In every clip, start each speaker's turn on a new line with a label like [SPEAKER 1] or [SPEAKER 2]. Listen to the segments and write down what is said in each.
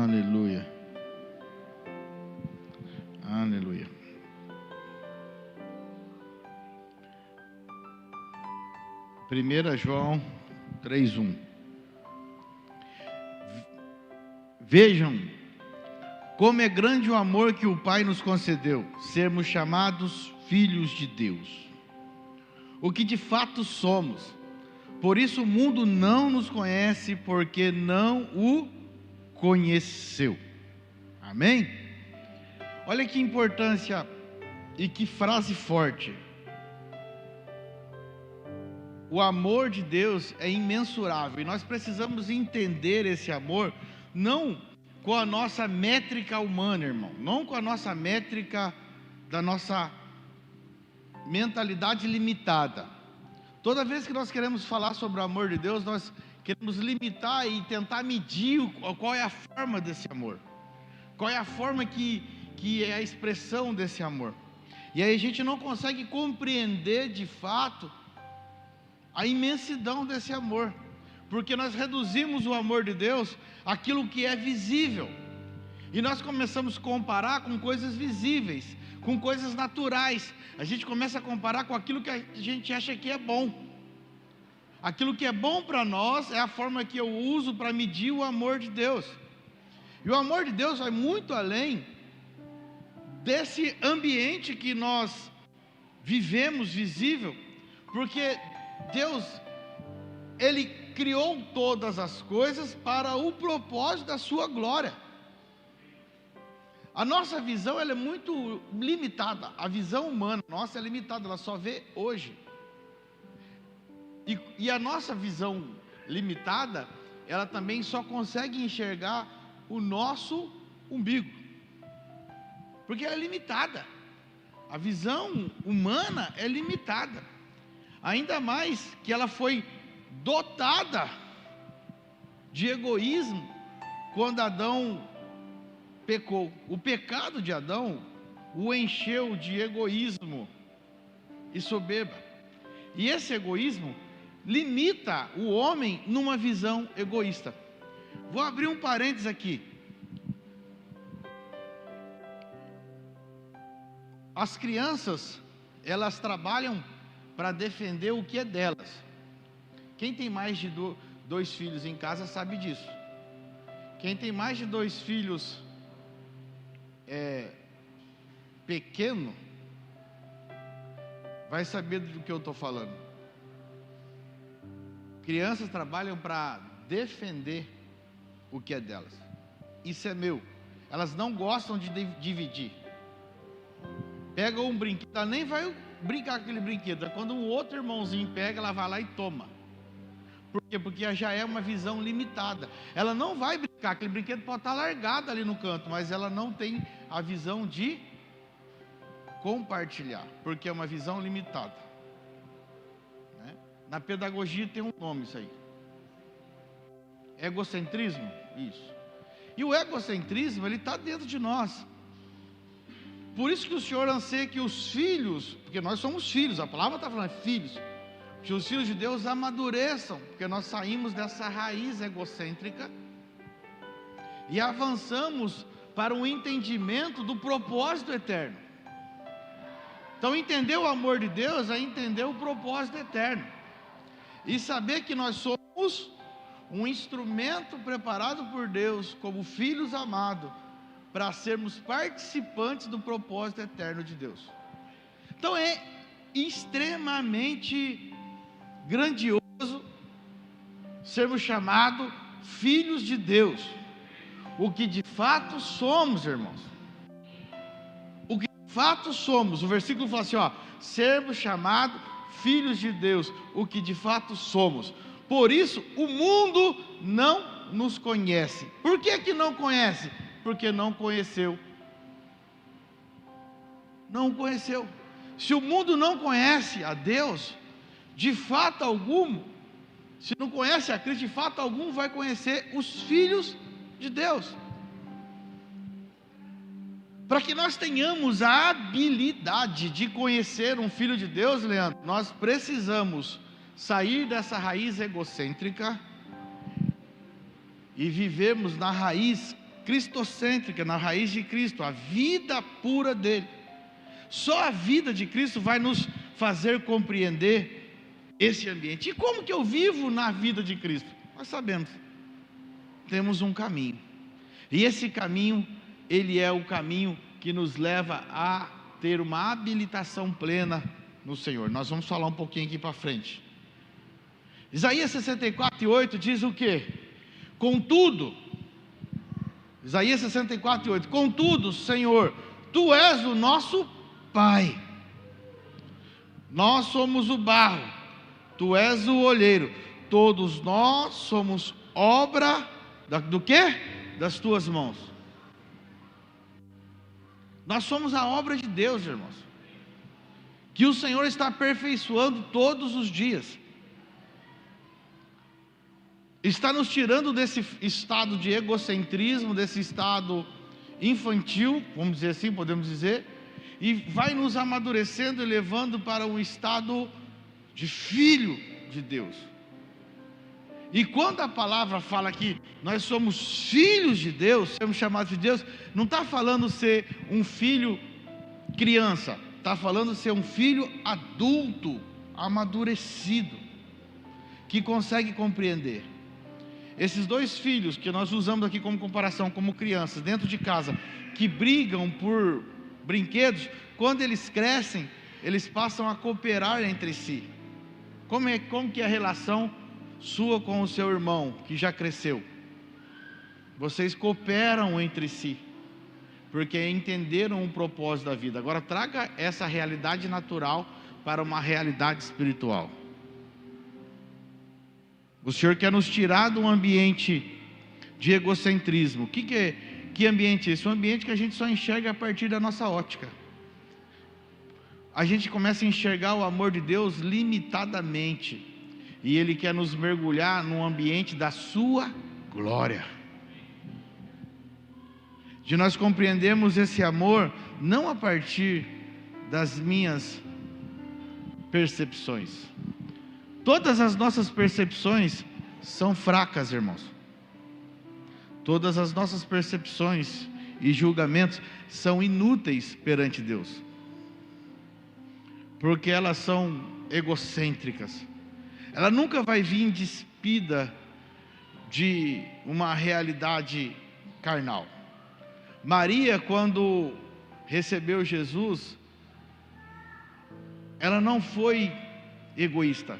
[SPEAKER 1] Aleluia. Aleluia. 1 João 3:1. Vejam como é grande o amor que o Pai nos concedeu, sermos chamados filhos de Deus, o que de fato somos. Por isso o mundo não nos conhece, porque não o conheceu. Amém? Olha que importância e que frase forte. O amor de Deus é imensurável, e nós precisamos entender esse amor, não com a nossa métrica humana, irmão, não com a nossa métrica da nossa mentalidade limitada. Toda vez que nós queremos falar sobre o amor de Deus, nós queremos limitar e tentar medir qual é a forma desse amor, qual é a forma que é a expressão desse amor, e aí a gente não consegue compreender de fato a imensidão desse amor, porque nós reduzimos o amor de Deus àquilo que é visível, e nós começamos a comparar com coisas visíveis, com coisas naturais. A gente começa a comparar com aquilo que a gente acha que é bom. Aquilo que é bom para nós é a forma que eu uso para medir o amor de Deus. E o amor de Deus vai muito além desse ambiente que nós vivemos visível, porque Deus, Ele criou todas as coisas para o propósito da sua glória. A nossa visão, ela é muito limitada. A visão humana nossa é limitada, ela só vê hoje. E a nossa visão limitada, ela também só consegue enxergar o nosso umbigo, porque ela é limitada. A visão humana é limitada, ainda mais que ela foi dotada de egoísmo quando Adão pecou. O pecado de Adão o encheu de egoísmo e soberba, e esse egoísmo limita o homem numa visão egoísta. Vou abrir um parênteses aqui. As crianças, elas trabalham para defender o que é delas. Quem tem mais de dois filhos em casa sabe disso. Quem tem mais de dois filhos pequeno vai saber do que eu estou falando. Crianças trabalham para defender o que é delas. Isso é meu. Elas não gostam de dividir. Pega um brinquedo, ela nem vai brincar com aquele brinquedo. Quando um outro irmãozinho pega, ela vai lá e toma. Por quê? Porque já é uma visão limitada. Ela não vai brincar, aquele brinquedo pode estar largado ali no canto, mas ela não tem a visão de compartilhar, porque é uma visão limitada, né? Na pedagogia tem um nome isso aí. Egocentrismo? Isso. E o egocentrismo, ele está dentro de nós. Por isso que o Senhor anseia que os filhos, porque nós somos filhos, a palavra está falando filhos, que os filhos de Deus amadureçam, porque nós saímos dessa raiz egocêntrica e avançamos para um entendimento do propósito eterno. Então, entender o amor de Deus é entender o propósito eterno e saber que nós somos um instrumento preparado por Deus como filhos amados para sermos participantes do propósito eterno de Deus. Então é extremamente grandioso sermos chamados filhos de Deus, o que de fato somos, irmãos. O que de fato somos. O versículo fala assim, sermos chamados filhos de Deus, o que de fato somos. Por isso o mundo não nos conhece. Por que que não conhece? Porque não conheceu. Não conheceu. Se o mundo não conhece a Deus, de fato algum, se não conhece a Cristo, de fato algum vai conhecer os filhos de Deus. Para que nós tenhamos a habilidade de conhecer um filho de Deus, Leandro, nós precisamos sair dessa raiz egocêntrica e vivermos na raiz cristocêntrica, na raiz de Cristo, a vida pura dele. Só a vida de Cristo vai nos fazer compreender esse ambiente. E como que eu vivo na vida de Cristo? Nós sabemos, temos um caminho, e esse caminho, ele é o caminho que nos leva a ter uma habilitação plena no Senhor. Nós vamos falar um pouquinho aqui para frente. Isaías 64:8 diz o quê? Contudo, Isaías 64:8, contudo, Senhor, Tu és o nosso Pai, nós somos o barro, Tu és o olheiro, todos nós somos obra do quê? Das Tuas mãos. Nós somos a obra de Deus, irmãos, que o Senhor está aperfeiçoando todos os dias, está nos tirando desse estado de egocentrismo, desse estado infantil, vamos dizer assim, podemos dizer, e vai nos amadurecendo e levando para um estado de filho de Deus. E quando a palavra fala que nós somos filhos de Deus, somos chamados de Deus, não está falando ser um filho criança, está falando ser um filho adulto, amadurecido, que consegue compreender. Esses dois filhos que nós usamos aqui como comparação, como crianças dentro de casa, que brigam por brinquedos, quando eles crescem, eles passam a cooperar entre si. Como que é a relação sua com o seu irmão que já cresceu? Vocês cooperam entre si, porque entenderam o propósito da vida. Agora traga essa realidade natural para uma realidade espiritual. O Senhor quer nos tirar de um ambiente de egocentrismo. Que ambiente é esse? Um ambiente que a gente só enxerga a partir da nossa ótica. A gente começa a enxergar o amor de Deus limitadamente, e Ele quer nos mergulhar num ambiente da sua glória, de nós compreendermos esse amor não a partir das minhas percepções. Todas as nossas percepções são fracas, irmãos. Todas as nossas percepções e julgamentos são inúteis perante Deus, porque elas são egocêntricas. Ela nunca vai vir despida de uma realidade carnal. Maria, quando recebeu Jesus, ela não foi egoísta,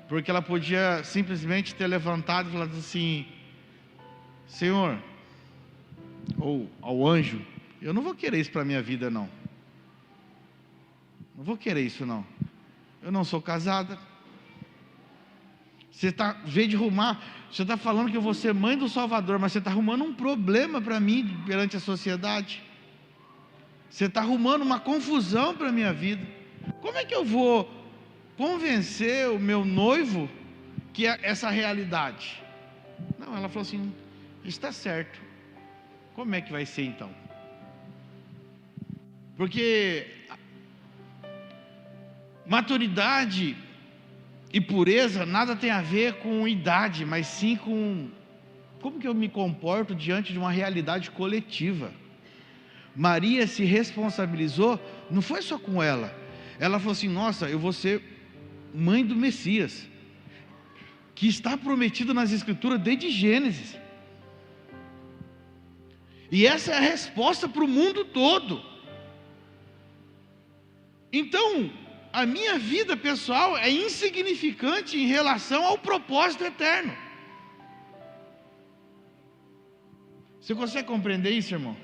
[SPEAKER 1] porque ela podia simplesmente ter levantado e falado assim: Senhor, ou ao anjo, eu não vou querer isso para a minha vida, não. Não vou querer isso, não. Eu não sou casada. Você veio de arrumar, você está falando que eu vou ser mãe do Salvador, mas você está arrumando um problema para mim perante a sociedade. Você está arrumando uma confusão para a minha vida. Como é que eu vou convencer o meu noivo que é essa realidade? Não, ela falou assim: está certo. Como é que vai ser então? Porque maturidade e pureza nada tem a ver com idade, mas sim com como que eu me comporto diante de uma realidade coletiva. Maria se responsabilizou, não foi só com ela. Ela falou assim: nossa, eu vou ser mãe do Messias, que está prometido nas Escrituras desde Gênesis. E essa é a resposta para o mundo todo. Então, a minha vida pessoal é insignificante em relação ao propósito eterno. Você consegue compreender isso, irmão?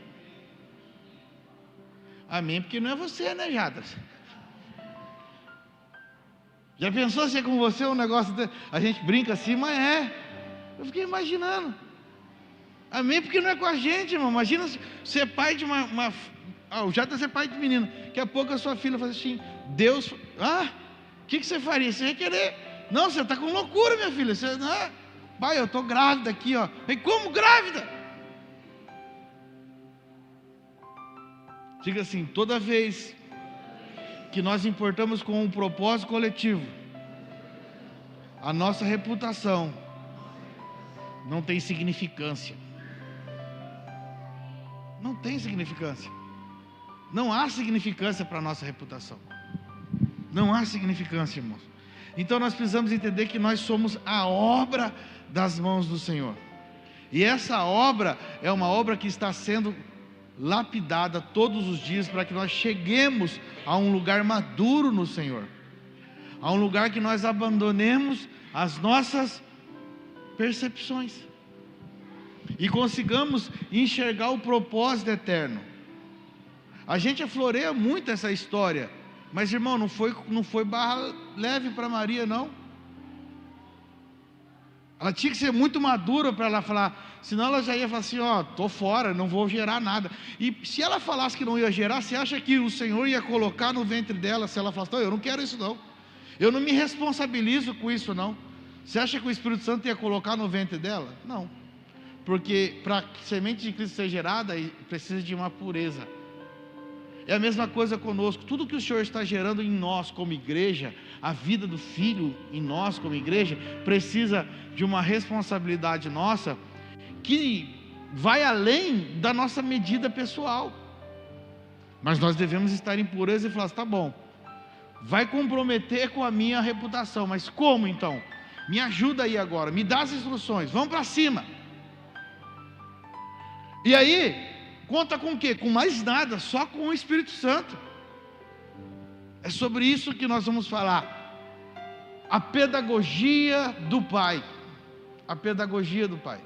[SPEAKER 1] Amém, porque não é você, né, Jadas? Já pensou se é com você um negócio a gente brinca assim, mas eu fiquei imaginando. Amém, porque não é com a gente, irmão. Imagina ser pai de o Jadas é pai de menino. Daqui a pouco a sua filha fala assim: Deus, o que você faria? Você ia querer? Não, você está com loucura, minha filha. Você, pai, eu estou grávida aqui, ó. E como grávida? Diga assim: toda vez que nós importamos com um propósito coletivo, a nossa reputação não tem significância. Não tem significância. Não há significância para a nossa reputação. Não há significância, irmãos. Então nós precisamos entender que nós somos a obra das mãos do Senhor. E essa obra é uma obra que está sendo lapidada todos os dias para que nós cheguemos a um lugar maduro no Senhor. A um lugar que nós abandonemos as nossas percepções e consigamos enxergar o propósito eterno. A gente afloreia muito essa história, mas irmão, não foi barra leve para Maria, não. Ela tinha que ser muito madura para ela falar, senão ela já ia falar assim, estou fora, não vou gerar nada. E se ela falasse que não ia gerar, você acha que o Senhor ia colocar no ventre dela, se ela falasse, eu não quero isso não, eu não me responsabilizo com isso não. Você acha que o Espírito Santo ia colocar no ventre dela? Não, porque para a semente de Cristo ser gerada, precisa de uma pureza. É a mesma coisa conosco. Tudo que o Senhor está gerando em nós como igreja, a vida do Filho em nós como igreja, precisa de uma responsabilidade nossa, que vai além da nossa medida pessoal. Mas nós devemos estar em pureza e falar, tá bom, vai comprometer com a minha reputação, mas como então? Me ajuda aí agora, me dá as instruções, vamos para cima. E aí, conta com o quê? Com mais nada, só com o Espírito Santo. É sobre isso que nós vamos falar. A pedagogia do Pai. A pedagogia do Pai.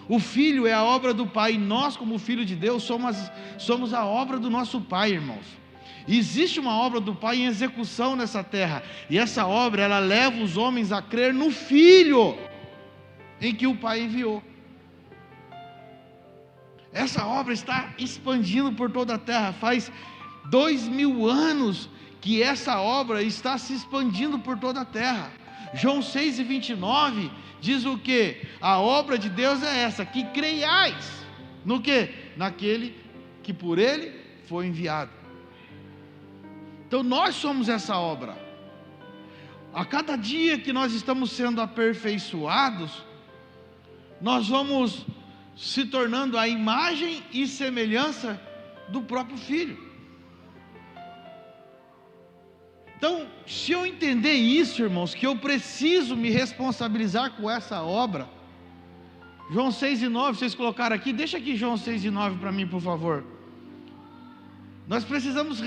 [SPEAKER 1] O Filho é a obra do Pai, e nós como Filho de Deus somos a obra do nosso Pai, irmãos. E existe uma obra do Pai em execução nessa terra, e essa obra, ela leva os homens a crer no Filho, em que o Pai enviou. Essa obra está expandindo por toda a terra, faz 2000 anos que essa obra está se expandindo por toda a terra. João 6:29 diz o que? A obra de Deus é essa, que creiais, no que? Naquele que por Ele foi enviado. Então nós somos essa obra. A cada dia que nós estamos sendo aperfeiçoados, nós vamos se tornando a imagem e semelhança do próprio Filho. Então, se eu entender isso, irmãos, que eu preciso me responsabilizar com essa obra, João 6:9, vocês colocaram aqui, deixa aqui João 6:9 para mim, por favor. Nós precisamos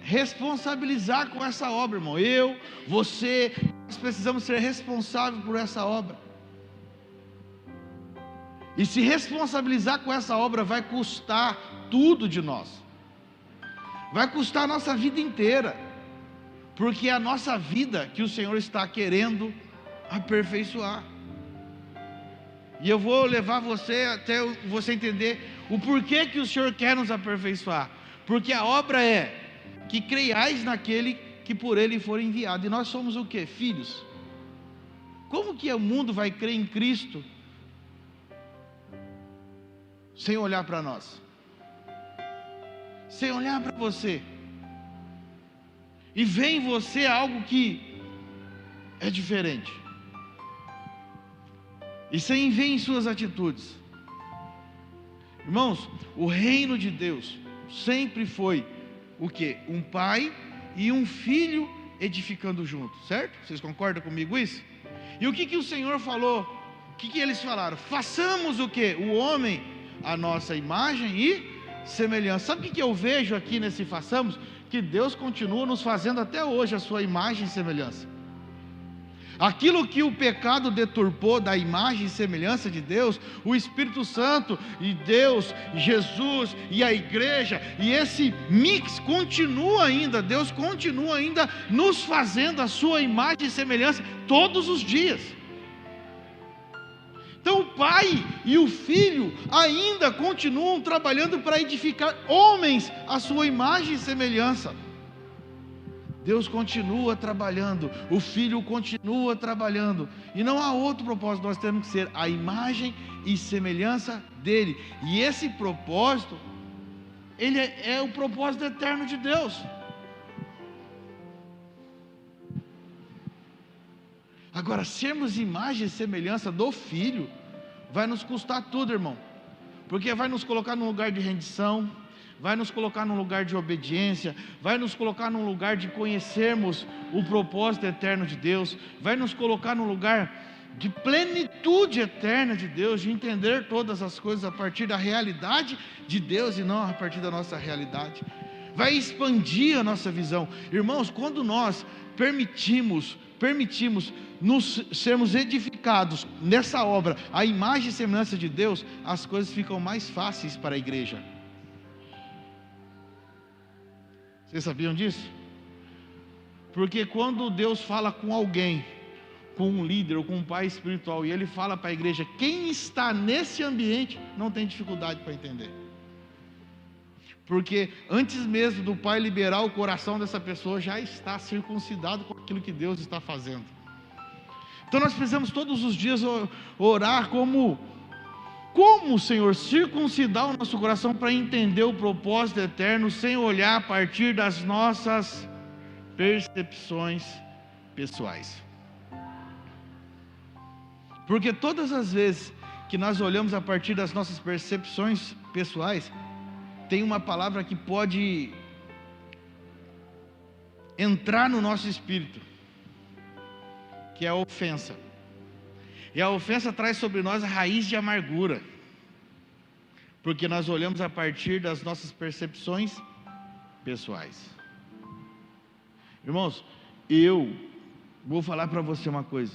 [SPEAKER 1] responsabilizar com essa obra, irmão. Eu, você, nós precisamos ser responsáveis por essa obra. E se responsabilizar com essa obra vai custar tudo de nós. Vai custar a nossa vida inteira. Porque é a nossa vida que o Senhor está querendo aperfeiçoar. E eu vou levar você até você entender o porquê que o Senhor quer nos aperfeiçoar. Porque a obra é que creiais naquele que por Ele for enviado. E nós somos o quê? Filhos. Como que o mundo vai crer em Cristo sem olhar para nós? Sem olhar para você. E vê em você algo que é diferente. E sem ver em suas atitudes. Irmãos, o reino de Deus sempre foi o quê? Um pai e um filho edificando juntos, certo? Vocês concordam comigo isso? E o que o Senhor falou? O que eles falaram? Façamos o quê? O homem a nossa imagem e semelhança. Sabe o que eu vejo aqui nesse façamos? Que Deus continua nos fazendo até hoje a sua imagem e semelhança. Aquilo que o pecado deturpou da imagem e semelhança de Deus, o Espírito Santo e Deus, Jesus e a igreja, e esse mix continua ainda, Deus continua ainda nos fazendo a sua imagem e semelhança todos os dias. Então o Pai e o Filho ainda continuam trabalhando para edificar homens à sua imagem e semelhança. Deus continua trabalhando, o Filho continua trabalhando, e não há outro propósito, nós temos que ser a imagem e semelhança dEle, e esse propósito, ele é o propósito eterno de Deus. Agora, sermos imagem e semelhança do Filho, vai nos custar tudo, irmão, porque vai nos colocar num lugar de rendição, vai nos colocar num lugar de obediência, vai nos colocar num lugar de conhecermos o propósito eterno de Deus, vai nos colocar num lugar de plenitude eterna de Deus, de entender todas as coisas a partir da realidade de Deus e não a partir da nossa realidade. Vai expandir a nossa visão. Irmãos, quando nós permitimos nos sermos edificados nessa obra, a imagem e semelhança de Deus, as coisas ficam mais fáceis para a igreja. Vocês sabiam disso? Porque quando Deus fala com alguém, com um líder ou com um pai espiritual, e ele fala para a igreja, quem está nesse ambiente não tem dificuldade para entender, porque antes mesmo do pai liberar o coração dessa pessoa, já está circuncidado com aquilo que Deus está fazendo. Então nós precisamos todos os dias orar como Senhor, circuncidar o nosso coração para entender o propósito eterno, sem olhar a partir das nossas percepções pessoais. Porque todas as vezes que nós olhamos a partir das nossas percepções pessoais, tem uma palavra que pode entrar no nosso espírito, que é a ofensa. E a ofensa traz sobre nós a raiz de amargura, porque nós olhamos a partir das nossas percepções pessoais. Irmãos, eu vou falar para você uma coisa.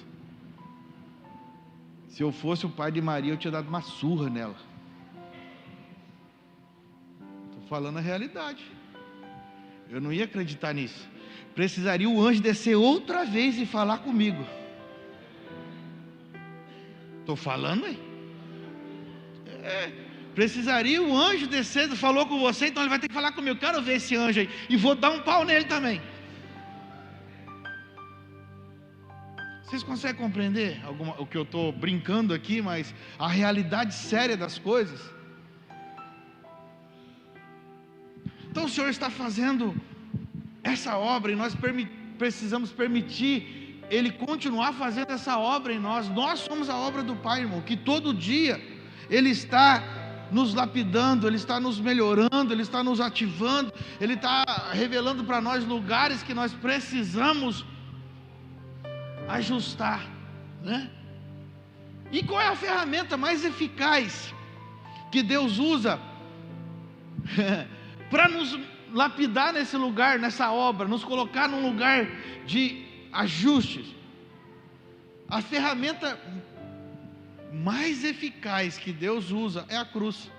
[SPEAKER 1] Se eu fosse o pai de Maria, eu tinha dado uma surra nela. Estou falando a realidade. Eu não ia acreditar nisso. Precisaria o anjo descer outra vez e falar comigo. Estou falando aí. Precisaria o anjo descer, falou com você, então ele vai ter que falar comigo. Quero ver esse anjo aí. E vou dar um pau nele também. Vocês conseguem compreender o que eu estou brincando aqui, mas a realidade séria das coisas? Então o Senhor está fazendo essa obra e nós precisamos permitir Ele continuar fazendo essa obra em nós. Nós somos a obra do Pai, irmão, que todo dia Ele está nos lapidando, Ele está nos melhorando, Ele está nos ativando, Ele está revelando para nós lugares que nós precisamos ajustar, né? E qual é a ferramenta mais eficaz que Deus usa para nos lapidar nesse lugar, nessa obra, nos colocar num lugar de ajustes? A ferramenta mais eficaz que Deus usa é a cruz.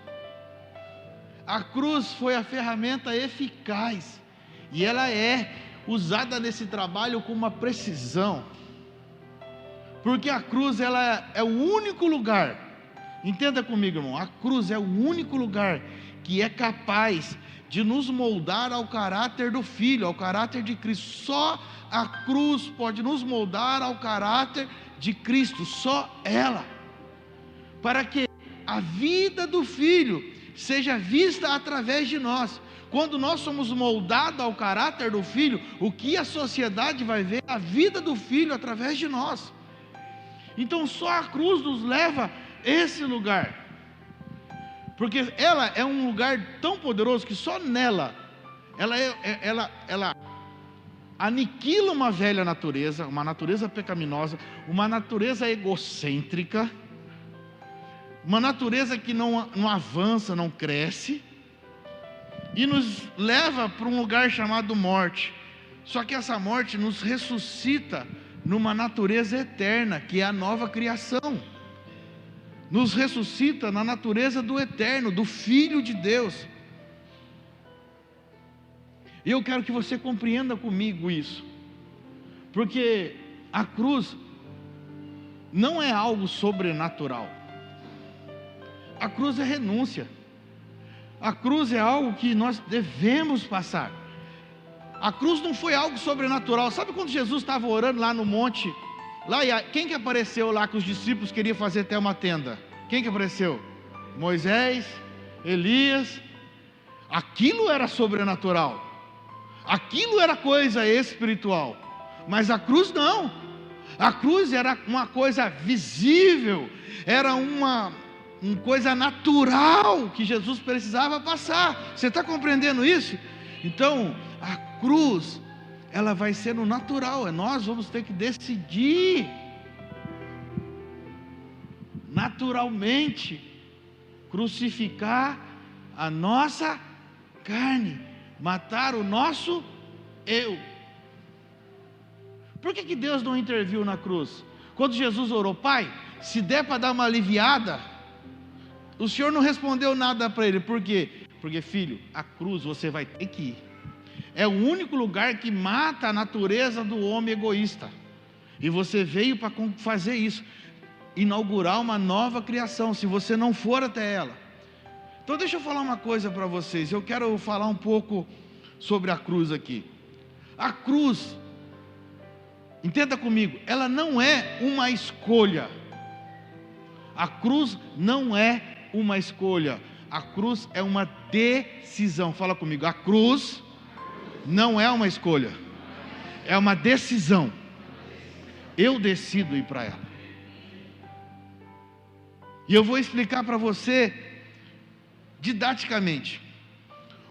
[SPEAKER 1] A cruz foi a ferramenta eficaz e ela é usada nesse trabalho com uma precisão, porque a cruz ela é o único lugar, entenda comigo, irmão, a cruz é o único lugar que é capaz de nos moldar ao caráter do Filho, ao caráter de Cristo. Só a cruz pode nos moldar ao caráter de Cristo, só ela, para que a vida do Filho seja vista através de nós. Quando nós somos moldados ao caráter do Filho, o que a sociedade vai ver? A vida do Filho através de nós. Então só a cruz nos leva a esse lugar, porque ela é um lugar tão poderoso que só nela ela aniquila uma velha natureza, uma natureza pecaminosa, uma natureza egocêntrica, uma natureza que não avança, não cresce, e nos leva para um lugar chamado morte. Só que essa morte nos ressuscita numa natureza eterna, que é a nova criação. Nos ressuscita na natureza do eterno, do Filho de Deus. E eu quero que você compreenda comigo isso, porque a cruz não é algo sobrenatural. A cruz é renúncia. A cruz é algo que nós devemos passar. A cruz não foi algo sobrenatural. Sabe quando Jesus estava orando lá no monte? Quem que apareceu lá que os discípulos queriam fazer até uma tenda? Quem que apareceu? Moisés, Elias. Aquilo era sobrenatural. Aquilo era coisa espiritual. Mas a cruz não. A cruz era uma coisa visível. Era uma coisa natural que Jesus precisava passar. Você está compreendendo isso? Então, a cruz, ela vai ser no natural. Nós vamos ter que decidir naturalmente crucificar a nossa carne, matar o nosso eu. Por que Deus não interviu na cruz? Quando Jesus orou, Pai, se der para dar uma aliviada, o Senhor não respondeu nada para ele. Por quê? Porque, filho, a cruz você vai ter que ir. É o único lugar que mata a natureza do homem egoísta. E você veio para fazer isso, inaugurar uma nova criação, se você não for até ela. Então deixa eu falar uma coisa para vocês. Eu quero falar um pouco sobre a cruz aqui. A cruz, entenda comigo, ela não é uma escolha. A cruz não é uma escolha. A cruz é uma decisão. Fala comigo. A cruz não é uma escolha, é uma decisão. Eu decido ir para ela. E eu vou explicar para você didaticamente.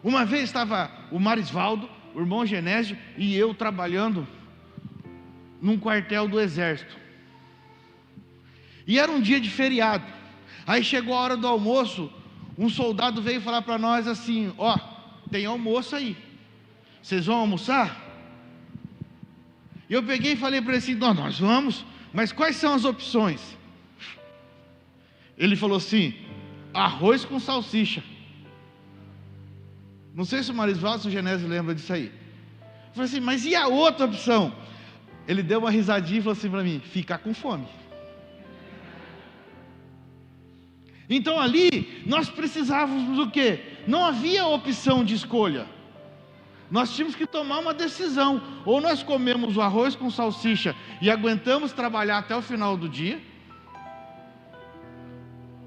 [SPEAKER 1] Uma vez estava o Marisvaldo, o irmão Genésio e eu trabalhando num quartel do exército. E era um dia de feriado. Aí chegou a hora do almoço, um soldado veio falar para nós assim: ó, tem almoço aí, vocês vão almoçar? E eu peguei e falei para ele assim: não, nós vamos, mas quais são as opções? Ele falou assim: arroz com salsicha. Não sei se o Marisvaldo, se o Genésio lembra disso aí. Eu falei assim: mas e a outra opção? Ele deu uma risadinha e falou assim para mim: ficar com fome. Então ali, nós precisávamos do quê? Não havia opção de escolha. Nós tínhamos que tomar uma decisão. Ou nós comemos o arroz com salsicha e aguentamos trabalhar até o final do dia,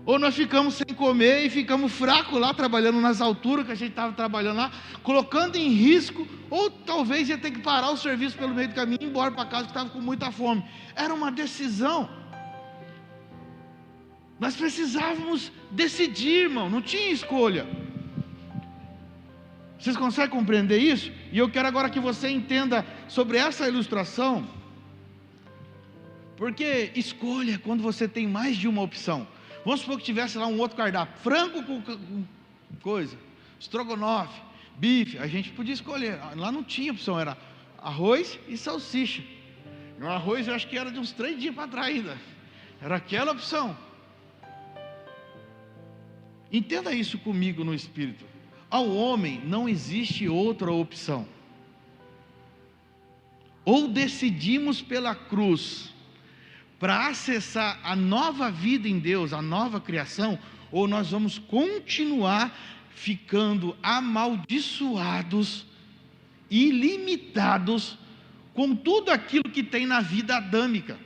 [SPEAKER 1] ou nós ficamos sem comer e ficamos fracos lá, trabalhando nas alturas que a gente estava trabalhando lá, colocando em risco, ou talvez ia ter que parar o serviço pelo meio do caminho e ir embora para casa que estava com muita fome. Era uma decisão. Nós precisávamos decidir, irmão, não tinha escolha. Vocês conseguem compreender isso? E eu quero agora que você entenda sobre essa ilustração, porque escolha é quando você tem mais de uma opção. Vamos supor que tivesse lá um outro cardápio, frango com coisa, estrogonofe, bife, a gente podia escolher. Lá não tinha opção, era arroz e salsicha. E o arroz eu acho que era de uns 3 dias para trás ainda, era aquela opção. Entenda isso comigo no espírito. Ao homem não existe outra opção. Ou decidimos pela cruz para acessar a nova vida em Deus, a nova criação, ou nós vamos continuar ficando amaldiçoados e limitados com tudo aquilo que tem na vida adâmica.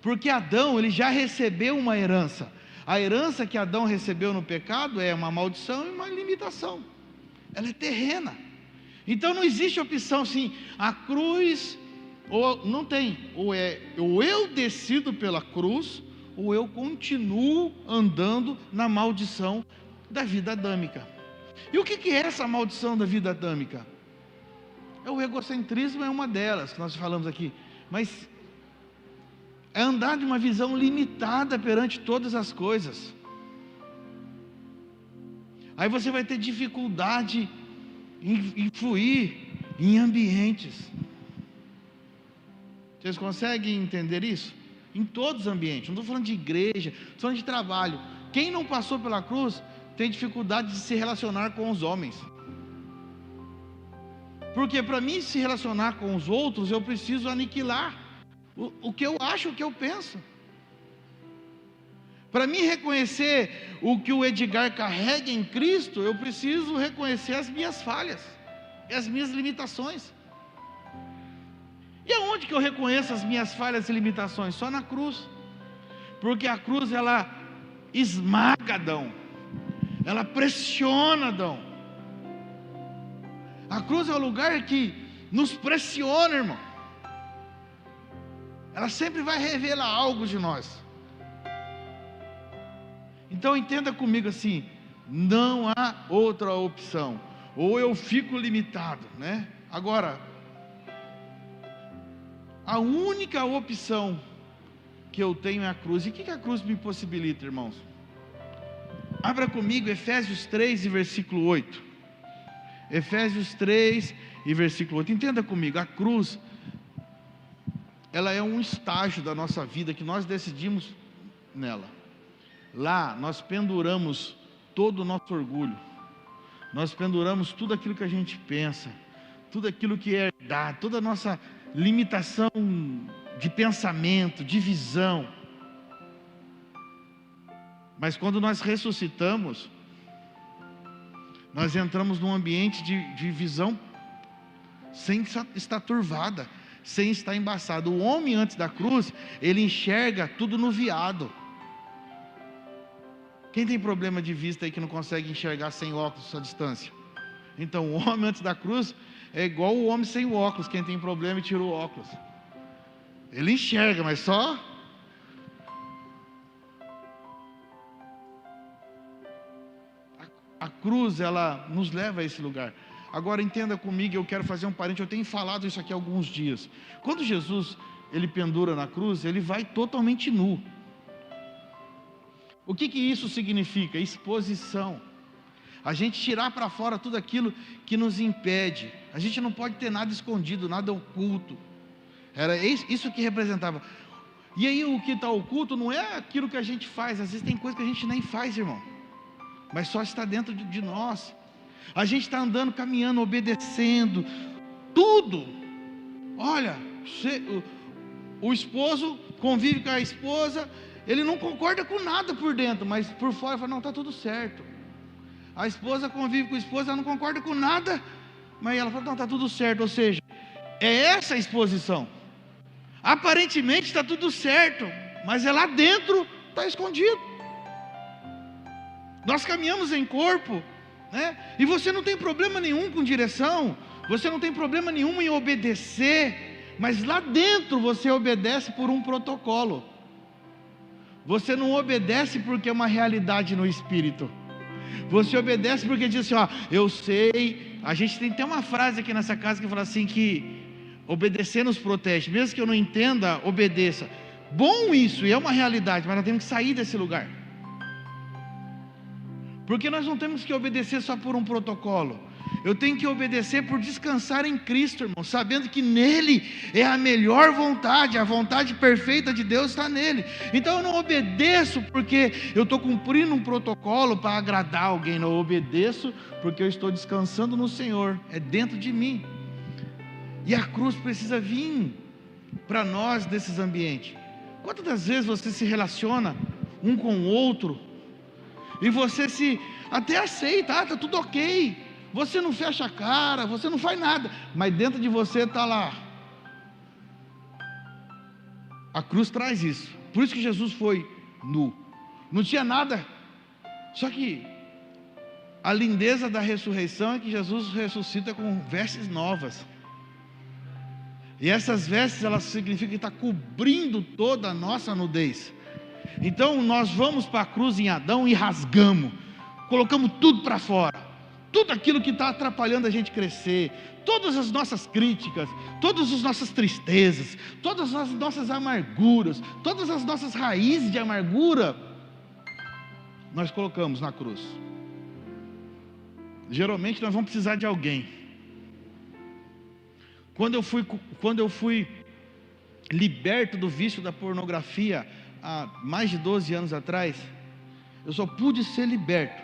[SPEAKER 1] Porque Adão, ele já recebeu uma herança. A herança que Adão recebeu no pecado é uma maldição e uma limitação. Ela é terrena. Então não existe opção assim, a cruz, ou não tem, ou eu decido pela cruz, ou eu continuo andando na maldição da vida adâmica. E o que é essa maldição da vida adâmica? O egocentrismo é uma delas que nós falamos aqui, mas é andar de uma visão limitada perante todas as coisas. Aí você vai ter dificuldade em fluir em ambientes. Vocês conseguem entender isso? Em todos os ambientes, não estou falando de igreja, estou falando de trabalho. Quem não passou pela cruz tem dificuldade de se relacionar com os homens. Porque para mim se relacionar com os outros, eu preciso aniquilar o que eu acho, o que eu penso. Para mim reconhecer o que o Edgar carrega em Cristo, eu preciso reconhecer as minhas falhas e as minhas limitações. E aonde que eu reconheço as minhas falhas e limitações? Só na cruz. Porque a cruz, ela esmaga Adão, ela pressiona Adão. A cruz é o lugar que nos pressiona, irmão. Ela sempre vai revelar algo de nós. Então entenda comigo assim, não há outra opção, ou eu fico limitado, né? Agora, a única opção que eu tenho é a cruz. E o que a cruz me possibilita, irmãos? Abra comigo Efésios 3 e versículo 8. Efésios 3 e versículo 8. Entenda comigo, a cruz, ela é um estágio da nossa vida que nós decidimos nela. Lá nós penduramos todo o nosso orgulho, nós penduramos tudo aquilo que a gente pensa, tudo aquilo que é herdado, toda a nossa limitação de pensamento, de visão. Mas quando nós ressuscitamos, nós entramos num ambiente de visão sem estar turvada, sem estar embaçado. O homem antes da cruz, ele enxerga tudo no veado. Quem tem problema de vista aí que não consegue enxergar sem óculos à distância? Então o homem antes da cruz é igual o homem sem o óculos. Quem tem problema e tira o óculos, ele enxerga, mas só... A cruz, ela nos leva a esse lugar. Agora entenda comigo, eu quero fazer um parênteses, eu tenho falado isso aqui há alguns dias. Quando Jesus, ele pendura na cruz, ele vai totalmente nu. O que isso significa? Exposição. A gente tirar para fora tudo aquilo que nos impede. A gente não pode ter nada escondido, nada oculto. Era isso que representava. E aí o que está oculto não é aquilo que a gente faz. Às vezes tem coisa que a gente nem faz, irmão, mas só está dentro de nós. A gente está andando, caminhando, obedecendo, tudo. Olha, o esposo convive com a esposa, ele não concorda com nada por dentro, mas por fora fala, não, está tudo certo. A esposa convive com a esposa, ela não concorda com nada, mas ela fala, não, está tudo certo. Ou seja, é essa a exposição. Aparentemente está tudo certo, mas é lá dentro, está escondido. Nós caminhamos em corpo, né? E você não tem problema nenhum com direção, você não tem problema nenhum em obedecer, mas lá dentro você obedece por um protocolo. Você não obedece porque é uma realidade no espírito. Você obedece porque diz assim, ó, eu sei. A gente tem uma frase aqui nessa casa que fala assim, que obedecer nos protege. Mesmo que eu não entenda, obedeça. Bom isso, e é uma realidade, mas nós temos que sair desse lugar. Porque nós não temos que obedecer só por um protocolo. Eu tenho que obedecer por descansar em Cristo, irmão, sabendo que nele é a melhor vontade, a vontade perfeita de Deus está nele. Então eu não obedeço porque eu estou cumprindo um protocolo para agradar alguém, não, eu obedeço porque eu estou descansando no Senhor, é dentro de mim. E a cruz precisa vir para nós desses ambientes. Quantas das vezes você se relaciona um com o outro e você se até aceita, está tudo ok, você não fecha a cara, você não faz nada, mas dentro de você está lá. A cruz traz isso. Por isso que Jesus foi nu, não tinha nada. Só que a lindeza da ressurreição é que Jesus ressuscita com vestes novas. E essas vestes, elas significam que está cobrindo toda a nossa nudez. Então nós vamos para a cruz em Adão e rasgamos, colocamos tudo para fora, tudo aquilo que está atrapalhando a gente crescer, todas as nossas críticas, todas as nossas tristezas, todas as nossas amarguras, todas as nossas raízes de amargura, nós colocamos na cruz. Geralmente nós vamos precisar de alguém. Quando eu fui liberto do vício da pornografia há mais de 12 anos atrás, eu só pude ser liberto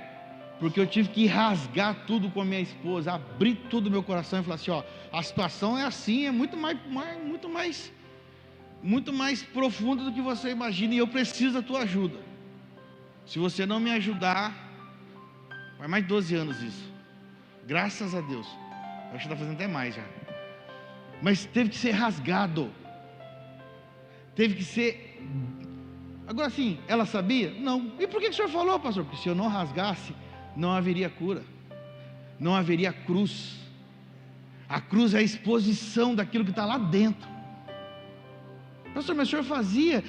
[SPEAKER 1] porque eu tive que rasgar tudo com a minha esposa, abrir tudo no meu coração e falar assim, ó, a situação é assim, é muito mais profunda do que você imagina, e eu preciso da tua ajuda. Se você não me ajudar, faz mais de 12 anos isso, graças a Deus, eu acho que está fazendo até mais já. Mas teve que ser rasgado, teve que ser. Agora sim, ela sabia? Não. E por que o senhor falou, pastor? Porque se eu não rasgasse, não haveria cura, não haveria cruz. A cruz é a exposição daquilo que está lá dentro. Pastor, mas o senhor fazia?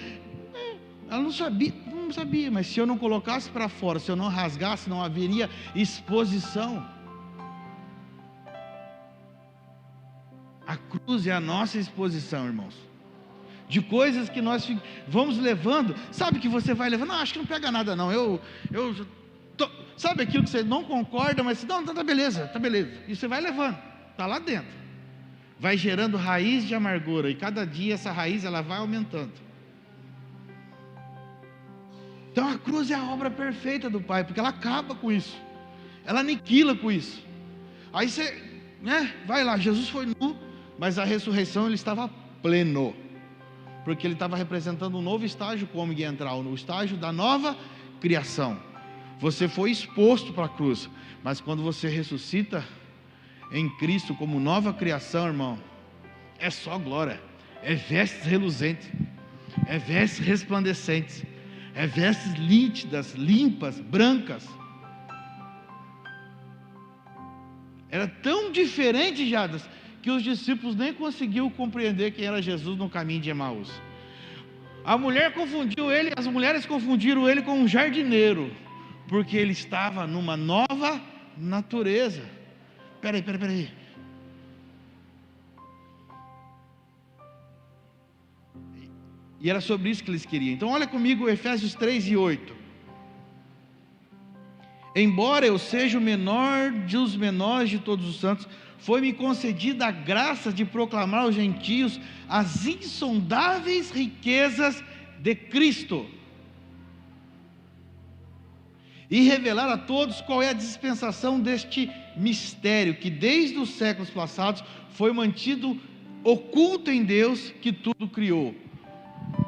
[SPEAKER 1] Ela não sabia, não sabia, mas se eu não colocasse para fora, se eu não rasgasse, não haveria exposição. A cruz é a nossa exposição, irmãos, de coisas que nós vamos levando. Sabe que você vai levando, não, acho que não pega nada não, sabe aquilo que você não concorda, mas não, tá beleza, e você vai levando, está lá dentro, vai gerando raiz de amargura, e cada dia essa raiz ela vai aumentando. Então a cruz é a obra perfeita do Pai, porque ela acaba com isso, ela aniquila com isso. Aí você, vai lá, Jesus foi nu, mas a ressurreição ele estava pleno, porque ele estava representando um novo estágio, como ia entrar no estágio da nova criação. Você foi exposto para a cruz, mas quando você ressuscita em Cristo como nova criação, irmão, é só glória, é vestes reluzentes, é vestes resplandecentes, é vestes nítidas, limpas, brancas. Era tão diferente, Jadas, que os discípulos nem conseguiam compreender quem era Jesus no caminho de Emaús. As mulheres confundiram ele com um jardineiro, porque ele estava numa nova natureza. Peraí. E era sobre isso que eles queriam. Então olha comigo Efésios 3:8. Embora eu seja o menor dos menores de todos os santos, foi-me concedida a graça de proclamar aos gentios as insondáveis riquezas de Cristo, e revelar a todos qual é a dispensação deste mistério, que desde os séculos passados foi mantido oculto em Deus, que tudo criou.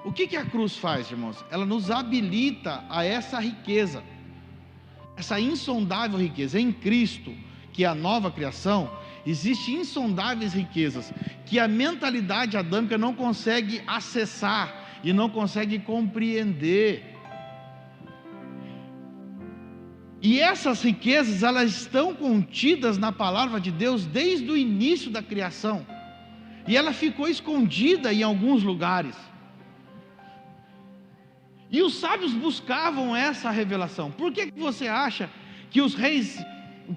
[SPEAKER 1] O que a cruz faz, irmãos? Ela nos habilita a essa riqueza, essa insondável riqueza. Em Cristo, que é a nova criação, existem insondáveis riquezas, que a mentalidade adâmica não consegue acessar, e não consegue compreender. E essas riquezas, elas estão contidas na palavra de Deus desde o início da criação, e ela ficou escondida em alguns lugares, e os sábios buscavam essa revelação. Por que você acha que os reis,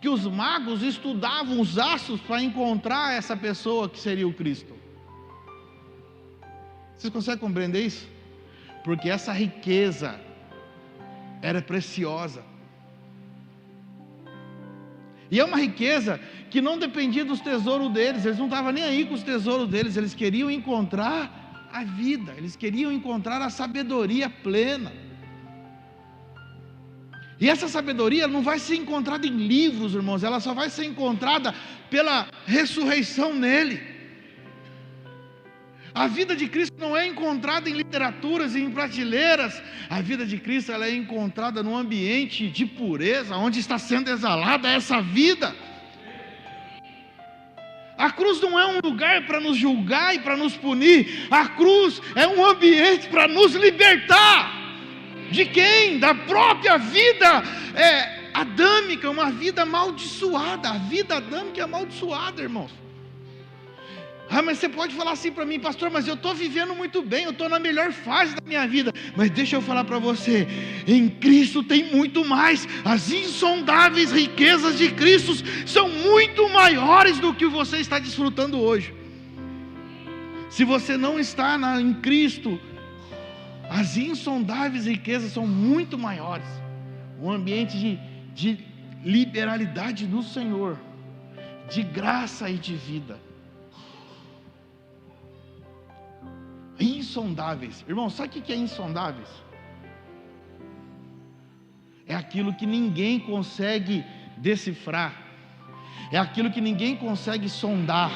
[SPEAKER 1] que os magos estudavam os astros para encontrar essa pessoa que seria o Cristo? Vocês conseguem compreender isso? Porque essa riqueza era preciosa, e é uma riqueza que não dependia dos tesouros deles. Eles não estavam nem aí com os tesouros deles, eles queriam encontrar a vida, eles queriam encontrar a sabedoria plena. E essa sabedoria não vai ser encontrada em livros, irmãos, ela só vai ser encontrada pela ressurreição nele. A vida de Cristo não é encontrada em literaturas e em prateleiras. A vida de Cristo ela é encontrada num ambiente de pureza, onde está sendo exalada essa vida. A cruz não é um lugar para nos julgar e para nos punir. A cruz é um ambiente para nos libertar. De quem? Da própria vida adâmica, uma vida amaldiçoada. A vida adâmica é amaldiçoada, irmãos. Mas você pode falar assim para mim, pastor, mas eu estou vivendo muito bem, eu estou na melhor fase da minha vida. Mas deixa eu falar para você, em Cristo tem muito mais. As insondáveis riquezas de Cristo são muito maiores do que você está desfrutando hoje. Se você não está em Cristo, as insondáveis riquezas são muito maiores. Um ambiente de liberalidade do Senhor, de graça e de vida. Insondáveis, irmão, sabe o que é insondáveis? É aquilo que ninguém consegue decifrar, é aquilo que ninguém consegue sondar.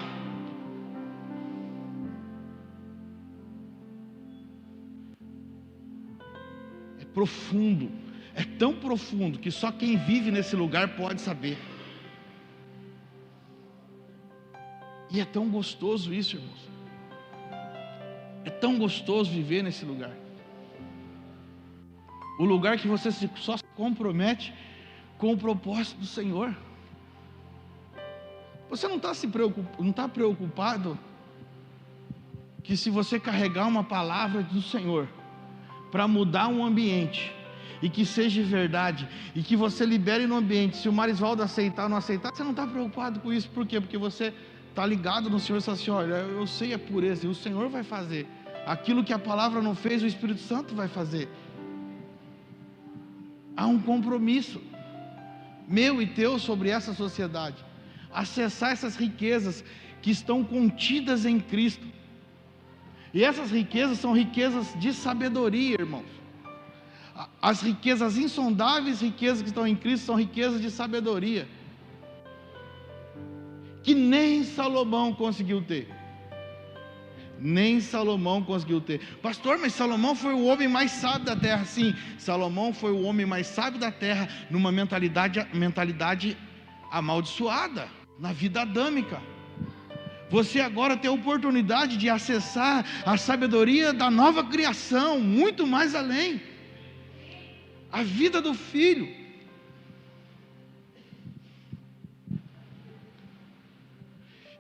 [SPEAKER 1] É profundo, é tão profundo que só quem vive nesse lugar pode saber. E é tão gostoso isso, irmãos. É tão gostoso viver nesse lugar. O lugar que você só se compromete com o propósito do Senhor. Você não está preocupado que se você carregar uma palavra do Senhor para mudar um ambiente, e que seja verdade, e que você libere no ambiente. Se o Marisvaldo aceitar ou não aceitar, você não está preocupado com isso. Por quê? Porque você está ligado no Senhor e fala assim: olha, eu sei a pureza, e o Senhor vai fazer aquilo que a palavra não fez, o Espírito Santo vai fazer. Há um compromisso meu e teu sobre essa sociedade, acessar essas riquezas que estão contidas em Cristo. E essas riquezas são riquezas de sabedoria, irmãos. As riquezas, as insondáveis riquezas que estão em Cristo, são riquezas de sabedoria, que nem Salomão conseguiu ter. Nem Salomão conseguiu ter. Pastor, mas Salomão foi o homem mais sábio da terra. Sim, Salomão foi o homem mais sábio da terra, numa mentalidade amaldiçoada, na vida adâmica. Você agora tem a oportunidade de acessar a sabedoria da nova criação, muito mais além. A vida do Filho.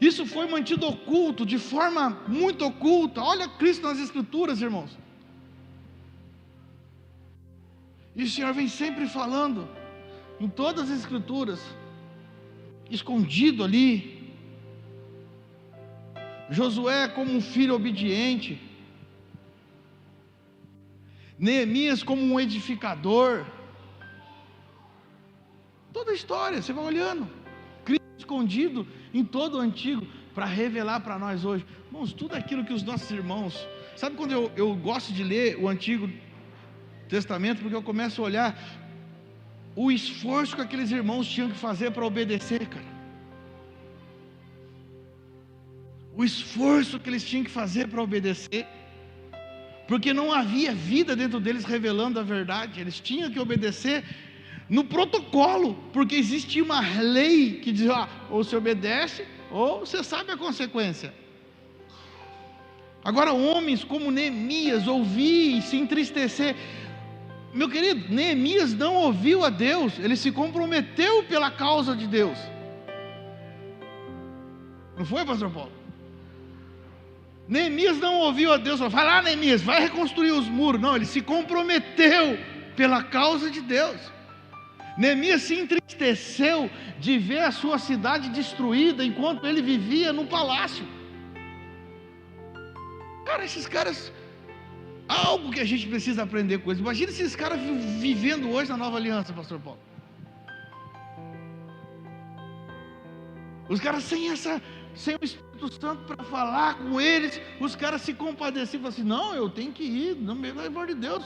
[SPEAKER 1] Isso foi mantido oculto, de forma muito oculta. Olha Cristo nas Escrituras, irmãos. E o Senhor vem sempre falando, em todas as Escrituras, escondido ali. Josué como um filho obediente, Neemias como um edificador. Toda a história, você vai olhando, Cristo escondido em todo o Antigo, para revelar para nós hoje. Irmãos, tudo aquilo que os nossos irmãos, sabe quando eu gosto de ler o Antigo Testamento, porque eu começo a olhar o esforço que aqueles irmãos tinham que fazer para obedecer, cara. O esforço que eles tinham que fazer para obedecer, porque não havia vida dentro deles revelando a verdade. Eles tinham que obedecer no protocolo, porque existia uma lei que dizia: ou você obedece, ou você sabe a consequência. Agora, homens como Neemias ouvir e se entristecer. Meu querido, Neemias não ouviu a Deus, ele se comprometeu pela causa de Deus. Não foi, pastor Paulo? Neemias não ouviu a Deus, falou: vai lá, Neemias, vai reconstruir os muros. Não, ele se comprometeu pela causa de Deus. Neemias se entristeceu de ver a sua cidade destruída, enquanto ele vivia no palácio. Cara, esses caras, algo que a gente precisa aprender com eles. Imagina esses caras vivendo hoje na nova aliança, pastor Paulo. Os caras sem o Espírito Santo para falar com eles, os caras se compadeciam, falam assim: não, eu tenho que ir, não, pelo amor de Deus.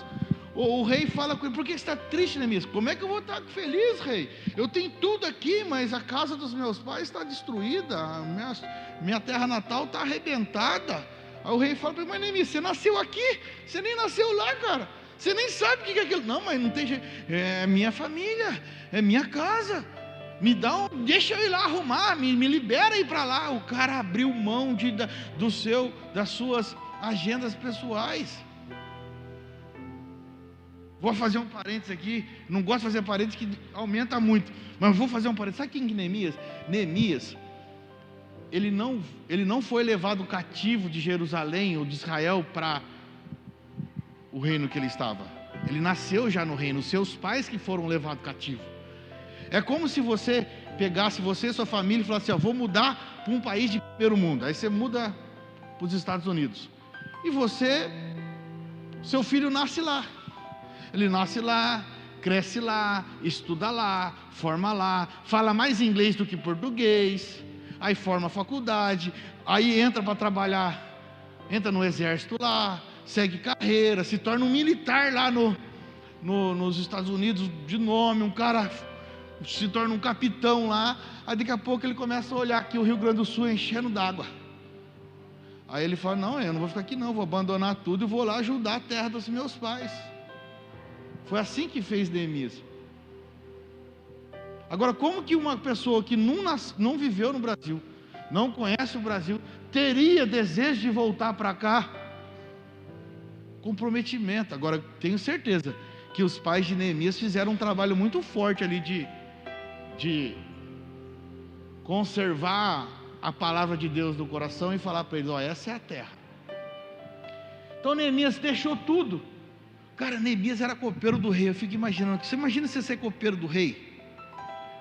[SPEAKER 1] O rei fala com ele: por que você está triste, Neemias? Como é que eu vou estar feliz, rei? Eu tenho tudo aqui, mas a casa dos meus pais está destruída, minha terra natal está arrebentada. Aí o rei fala para ele: mas Neemias, você nasceu aqui, você nem nasceu lá, cara, você nem sabe o que é aquilo. Não, mas não tem jeito, é minha família, é minha casa. Deixa eu ir lá arrumar, me libera ir para lá. O cara abriu mão das suas agendas pessoais. Vou fazer um parênteses aqui, não gosto de fazer parênteses que aumenta muito, mas vou fazer um parênteses. Sabe quem é Neemias? Neemias, ele não foi levado cativo de Jerusalém ou de Israel para o reino que ele estava. Ele nasceu já no reino, os seus pais que foram levados cativos. É como se você pegasse você e sua família e falasse: vou mudar para um país de primeiro mundo. Aí você muda para os Estados Unidos. E seu filho nasce lá. Ele nasce lá, cresce lá, estuda lá, forma lá, fala mais inglês do que português. Aí forma faculdade, aí entra para trabalhar, entra no exército lá, segue carreira, se torna um militar lá nos Estados Unidos de nome, um cara se torna um capitão lá. Aí daqui a pouco ele começa a olhar aqui o Rio Grande do Sul enchendo d'água. Aí ele fala: não, eu não vou ficar aqui não, vou abandonar tudo e vou lá ajudar a terra dos meus pais. Foi assim que fez Neemias. Agora, como que uma pessoa que não viveu no Brasil, não conhece o Brasil, teria desejo de voltar para cá? Comprometimento. Agora, tenho certeza que os pais de Neemias fizeram um trabalho muito forte ali de conservar a palavra de Deus no coração e falar para eles: essa é a terra. Então Neemias deixou tudo, Cara, Neemias era copeiro do rei. Eu fico imaginando, você imagina você ser copeiro do rei?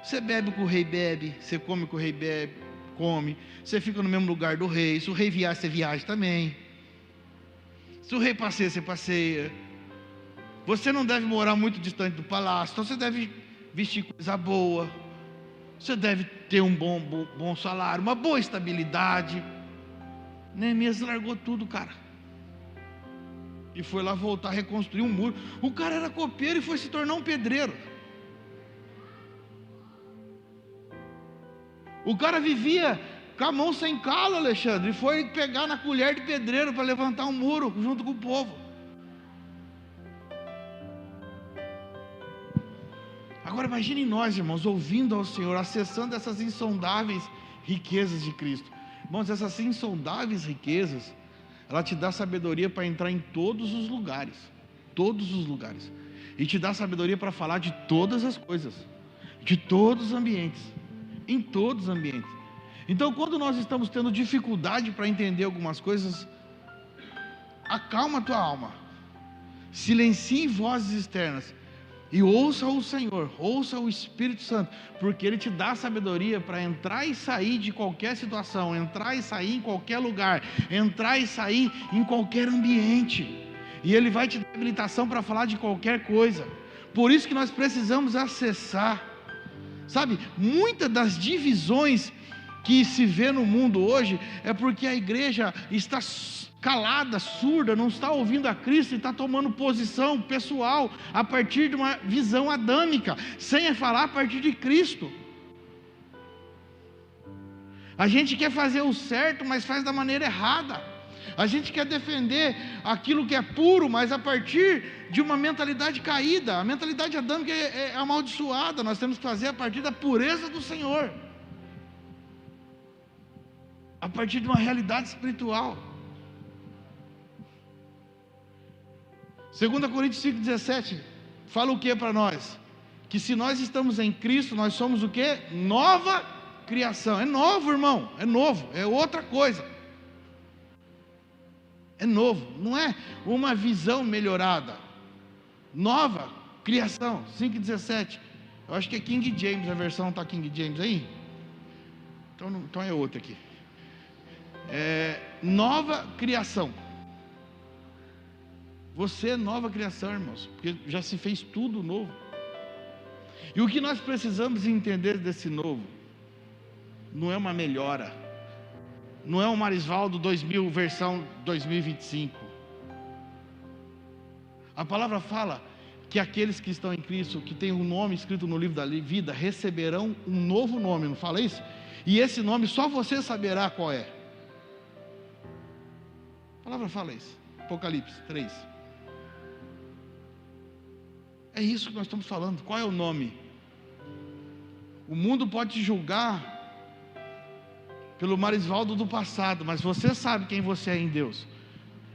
[SPEAKER 1] Você bebe com o rei, bebe. Você come com o rei, bebe, come. Você fica no mesmo lugar do rei. Se o rei viaja, você viaja também. Se o rei passeia, você passeia. Você não deve morar muito distante do palácio. Então você deve vestir coisa boa. Você deve ter um bom salário, uma boa estabilidade. Neemias largou tudo, cara, e foi lá voltar a reconstruir um muro. O cara era copeiro e foi se tornar um pedreiro. O cara vivia com a mão sem calo, Alexandre, e foi pegar na colher de pedreiro para levantar um muro junto com o povo. Agora imagine nós, irmãos, ouvindo ao Senhor, acessando essas insondáveis riquezas de Cristo. Irmãos, essas insondáveis riquezas, ela te dá sabedoria para entrar em todos os lugares, e te dá sabedoria para falar de todas as coisas, de todos os ambientes, em todos os ambientes. Então, quando nós estamos tendo dificuldade para entender algumas coisas, acalma a tua alma, silencie vozes externas, e ouça o Senhor, ouça o Espírito Santo, porque Ele te dá sabedoria para entrar e sair de qualquer situação, entrar e sair em qualquer lugar, entrar e sair em qualquer ambiente, e Ele vai te dar habilitação para falar de qualquer coisa. Por isso que nós precisamos acessar, sabe, muitas das divisões que se vê no mundo hoje, é porque a igreja está calada, surda, não está ouvindo a Cristo e está tomando posição pessoal a partir de uma visão adâmica, sem falar a partir de Cristo. A gente quer fazer o certo, mas faz da maneira errada. A gente quer defender aquilo que é puro, mas a partir de uma mentalidade caída. A mentalidade adâmica é amaldiçoada. Nós temos que fazer a partir da pureza do Senhor, a partir de uma realidade espiritual. 2 Coríntios 5,17 fala o que para nós? Que se nós estamos em Cristo, nós somos o que? Nova criação. É novo, irmão, é novo, é outra coisa. É novo, não é uma visão melhorada. Nova criação, 5,17. Eu acho que é King James, a versão está King James aí? Então é outra aqui. Nova criação. Você é nova criação, irmãos, porque já se fez tudo novo. E o que nós precisamos entender desse novo não é uma melhora, não é um Marisvaldo 2000 versão 2025. A palavra fala que aqueles que estão em Cristo, que têm um nome escrito no livro da vida, receberão um novo nome, não fala isso? E esse nome só você saberá qual é. A palavra fala isso, Apocalipse 3. É isso que nós estamos falando. Qual é o nome? O mundo pode te julgar pelo Marisvaldo do passado, mas você sabe quem você é em Deus.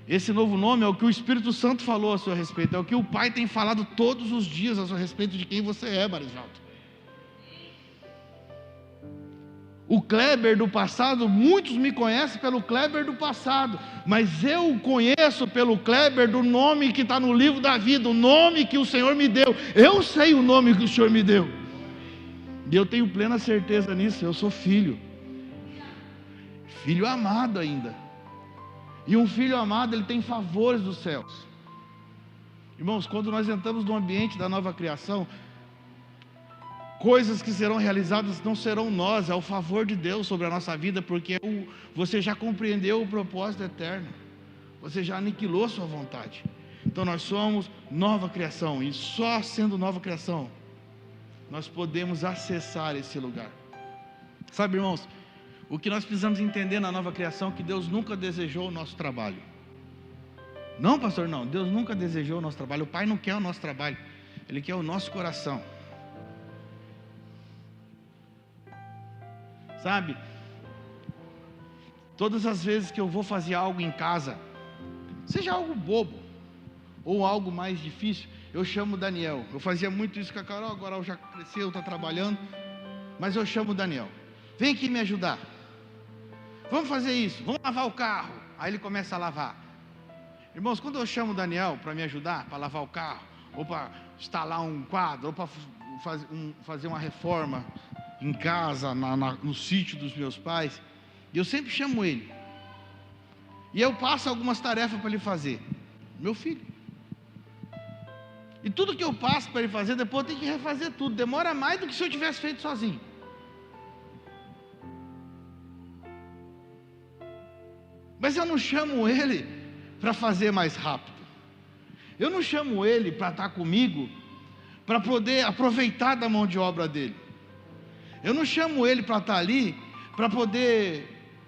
[SPEAKER 1] Esse novo nome é o que o Espírito Santo falou a seu respeito, é o que o Pai tem falado todos os dias a seu respeito de quem você é, Marisvaldo. O Kleber do passado, muitos me conhecem pelo Kleber do passado, mas eu o conheço pelo Kleber do nome que está no livro da vida, o nome que o Senhor me deu. Eu sei o nome que o Senhor me deu, e eu tenho plena certeza nisso. Eu sou filho amado ainda, e um filho amado, ele tem favores dos céus. Irmãos, quando nós entramos no ambiente da nova criação, coisas que serão realizadas não serão nós, é o favor de Deus sobre a nossa vida, porque você já compreendeu o propósito eterno, você já aniquilou a sua vontade. Então nós somos nova criação, e só sendo nova criação nós podemos acessar esse lugar. Sabe, irmãos, o que nós precisamos entender na nova criação é que Deus nunca desejou o nosso trabalho. Não, pastor, não, Deus nunca desejou o nosso trabalho. O Pai não quer o nosso trabalho, Ele quer o nosso coração. Sabe, todas as vezes que eu vou fazer algo em casa, seja algo bobo ou algo mais difícil, eu chamo o Daniel. Eu fazia muito isso com a Carol, agora eu já cresceu, está trabalhando, mas eu chamo o Daniel. Vem aqui me ajudar. Vamos fazer isso, vamos lavar o carro. Aí ele começa a lavar. Irmãos, quando eu chamo o Daniel para me ajudar, para lavar o carro, ou para instalar um quadro, ou para fazer uma reforma em casa, no sítio dos meus pais, eu sempre chamo ele, e eu passo algumas tarefas para ele fazer, meu filho, e tudo que eu passo para ele fazer, depois eu tenho que refazer tudo, demora mais do que se eu tivesse feito sozinho. Mas eu não chamo ele para fazer mais rápido, eu não chamo ele para estar comigo, para poder aproveitar da mão de obra dele, eu não chamo ele para estar ali, para poder,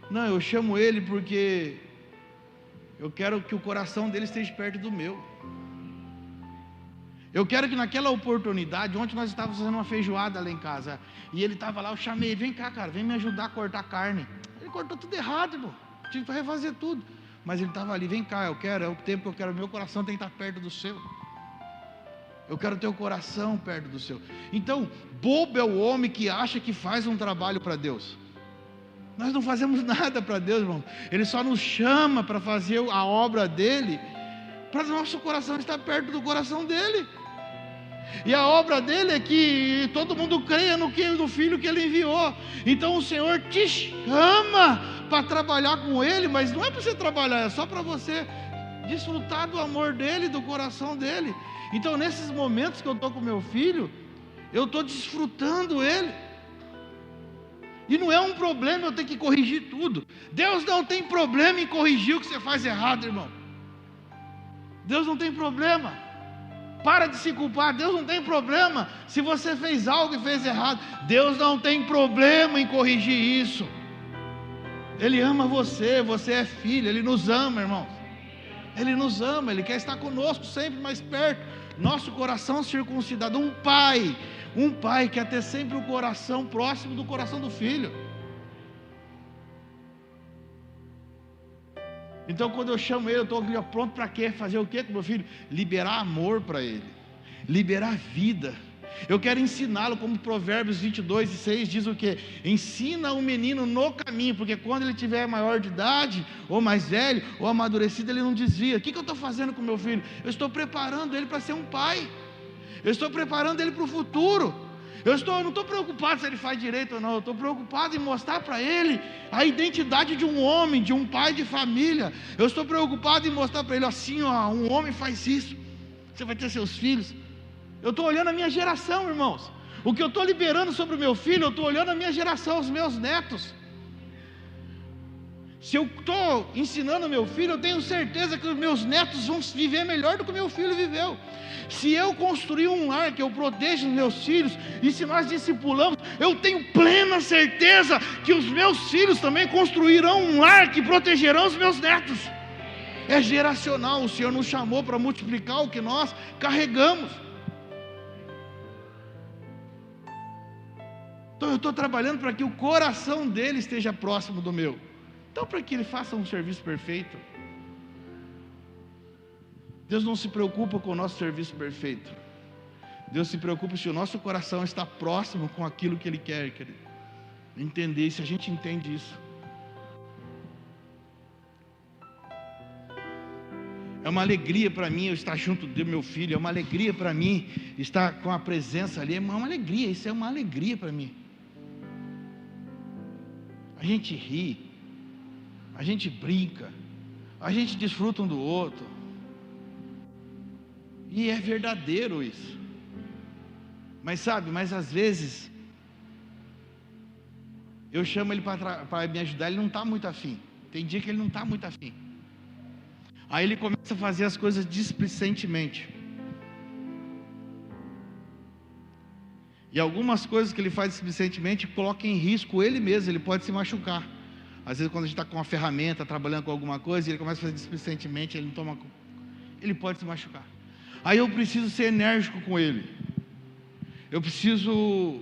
[SPEAKER 1] não, eu chamo ele porque eu quero que o coração dele esteja perto do meu. Eu quero que naquela oportunidade, ontem nós estávamos fazendo uma feijoada lá em casa, e ele estava lá, eu chamei ele, vem cá cara, vem me ajudar a cortar carne. Ele cortou tudo errado, irmão, tive que refazer tudo, mas ele estava ali, vem cá, eu quero, é o tempo que eu quero, meu coração tem que estar perto do seu, eu quero ter o coração perto do seu. Então, bobo é o homem que acha que faz um trabalho para Deus. Nós não fazemos nada para Deus, irmão, Ele só nos chama para fazer a obra dEle, para nosso coração estar perto do coração dEle. E a obra dele é que todo mundo creia no Filho que Ele enviou. Então o Senhor te chama para trabalhar com Ele, mas não é para você trabalhar, é só para você desfrutar do amor dEle, do coração dEle. Então nesses momentos que eu estou com meu filho, eu estou desfrutando Ele. E não é um problema eu ter que corrigir tudo. Deus não tem problema em corrigir o que você faz errado, irmão. Deus não tem problema. Para de se culpar, Deus não tem problema se você fez algo e fez errado. Deus não tem problema em corrigir isso. Ele ama você, você é filho, Ele nos ama, irmãos. Ele nos ama, Ele quer estar conosco sempre mais perto. Nosso coração circuncidado, um pai quer ter sempre o coração próximo do coração do filho. Então quando eu chamo ele, eu estou pronto para quê? Fazer o quê com meu filho? Liberar amor para ele, liberar vida. Eu quero ensiná-lo, como Provérbios 22:6 diz o quê? Ensina o menino no caminho, porque quando ele tiver maior de idade, ou mais velho, ou amadurecido, ele não desvia. O que eu estou fazendo com meu filho? Eu estou preparando ele para ser um pai, eu estou preparando ele para o futuro. Eu não estou preocupado se ele faz direito ou não, eu estou preocupado em mostrar para ele a identidade de um homem, de um pai de família. Eu estou preocupado em mostrar para ele assim, ó, um homem faz isso, você vai ter seus filhos. Eu estou olhando a minha geração, irmãos. O que eu estou liberando sobre o meu filho, eu estou olhando a minha geração, os meus netos. Se eu estou ensinando meu filho, eu tenho certeza que os meus netos vão viver melhor do que o meu filho viveu. Se eu construir um lar que eu protejo os meus filhos, e se nós discipulamos, eu tenho plena certeza que os meus filhos também construirão um lar que protegerão os meus netos. É geracional, o Senhor nos chamou para multiplicar o que nós carregamos. Então eu estou trabalhando para que o coração dele esteja próximo do meu. Então para que ele faça um serviço perfeito. Deus não se preocupa com o nosso serviço perfeito. Deus se preocupa se o nosso coração está próximo com aquilo que Ele quer, querido. Entender, se a gente entende isso. É uma alegria para mim eu estar junto do meu filho, é uma alegria para mim estar com a presença ali, é uma alegria, isso é uma alegria para mim. A gente ri, a gente brinca, a gente desfruta um do outro, e é verdadeiro isso. Mas sabe, às vezes eu chamo ele para me ajudar, ele não está muito afim. Tem dia que ele não está muito afim. Aí ele começa a fazer as coisas displicentemente. E algumas coisas que ele faz displicentemente colocam em risco ele mesmo, ele pode se machucar. Às vezes quando a gente está com uma ferramenta, trabalhando com alguma coisa, e ele começa a fazer displicentemente, ele pode se machucar. Aí eu preciso ser enérgico com ele. Eu preciso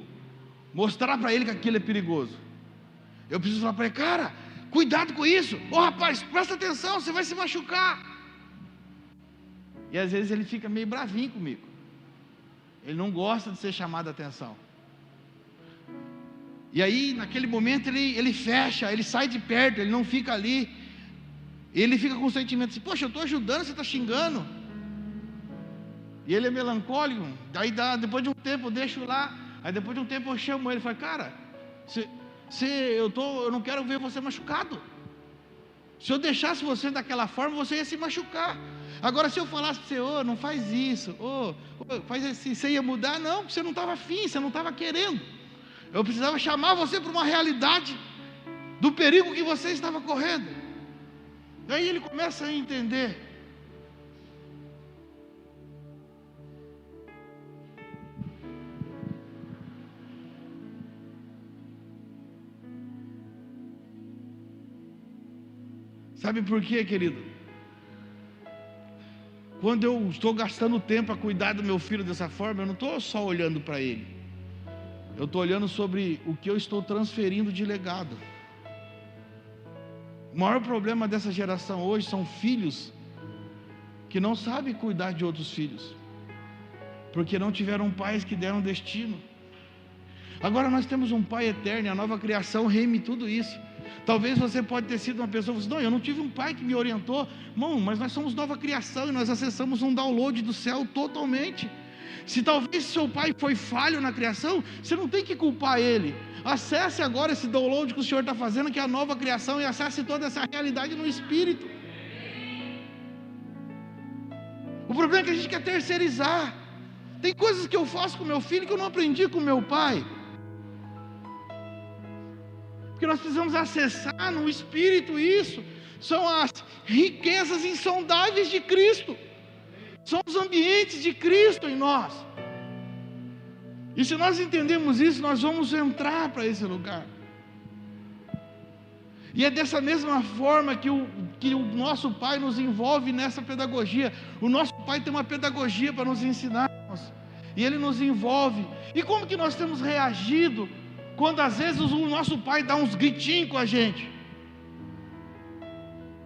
[SPEAKER 1] mostrar para ele que aquilo é perigoso. Eu preciso falar para ele, cara, cuidado com isso. Ô rapaz, presta atenção, você vai se machucar. E às vezes ele fica meio bravinho comigo. Ele não gosta de ser chamado a atenção. E aí naquele momento ele fecha, ele sai de perto, ele não fica ali. ele fica com o sentimento assim: poxa, eu estou ajudando, você está xingando. E ele é melancólico. Daí depois de um tempo eu deixo lá. Aí depois de um tempo eu chamo ele e falo: cara, eu não quero ver você machucado. Se eu deixasse você daquela forma, você ia se machucar. Agora, se eu falasse para você: não faz isso, faz assim, você ia mudar? Não, porque você não estava afim, você não estava querendo. Eu precisava chamar você para uma realidade do perigo que você estava correndo. Daí ele começa a entender. Sabe por quê, querido? Quando eu estou gastando tempo a cuidar do meu filho dessa forma, eu não estou só olhando para ele. Eu estou olhando sobre o que eu estou transferindo de legado. O maior problema dessa geração hoje são filhos que não sabem cuidar de outros filhos, porque não tiveram pais que deram destino. Agora nós temos um Pai eterno, e a nova criação reme tudo isso. Talvez você pode ter sido uma pessoa que diz: não, eu não tive um pai que me orientou. Irmão, mas nós somos nova criação e nós acessamos um download do céu totalmente. Se talvez seu pai foi falho na criação, você não tem que culpar ele. Acesse agora esse download que o Senhor está fazendo, que é a nova criação, e acesse toda essa realidade no Espírito. O problema é que a gente quer terceirizar. Tem coisas que eu faço com meu filho que eu não aprendi com meu pai. Porque nós precisamos acessar no Espírito isso. São as riquezas insondáveis de Cristo. São os ambientes de Cristo em nós. E se nós entendemos isso, nós vamos entrar para esse lugar. E é dessa mesma forma que o nosso Pai nos envolve nessa pedagogia. O nosso Pai tem uma pedagogia para nos ensinar. E Ele nos envolve. E como que nós temos reagido quando às vezes o nosso pai dá uns gritinhos com a gente?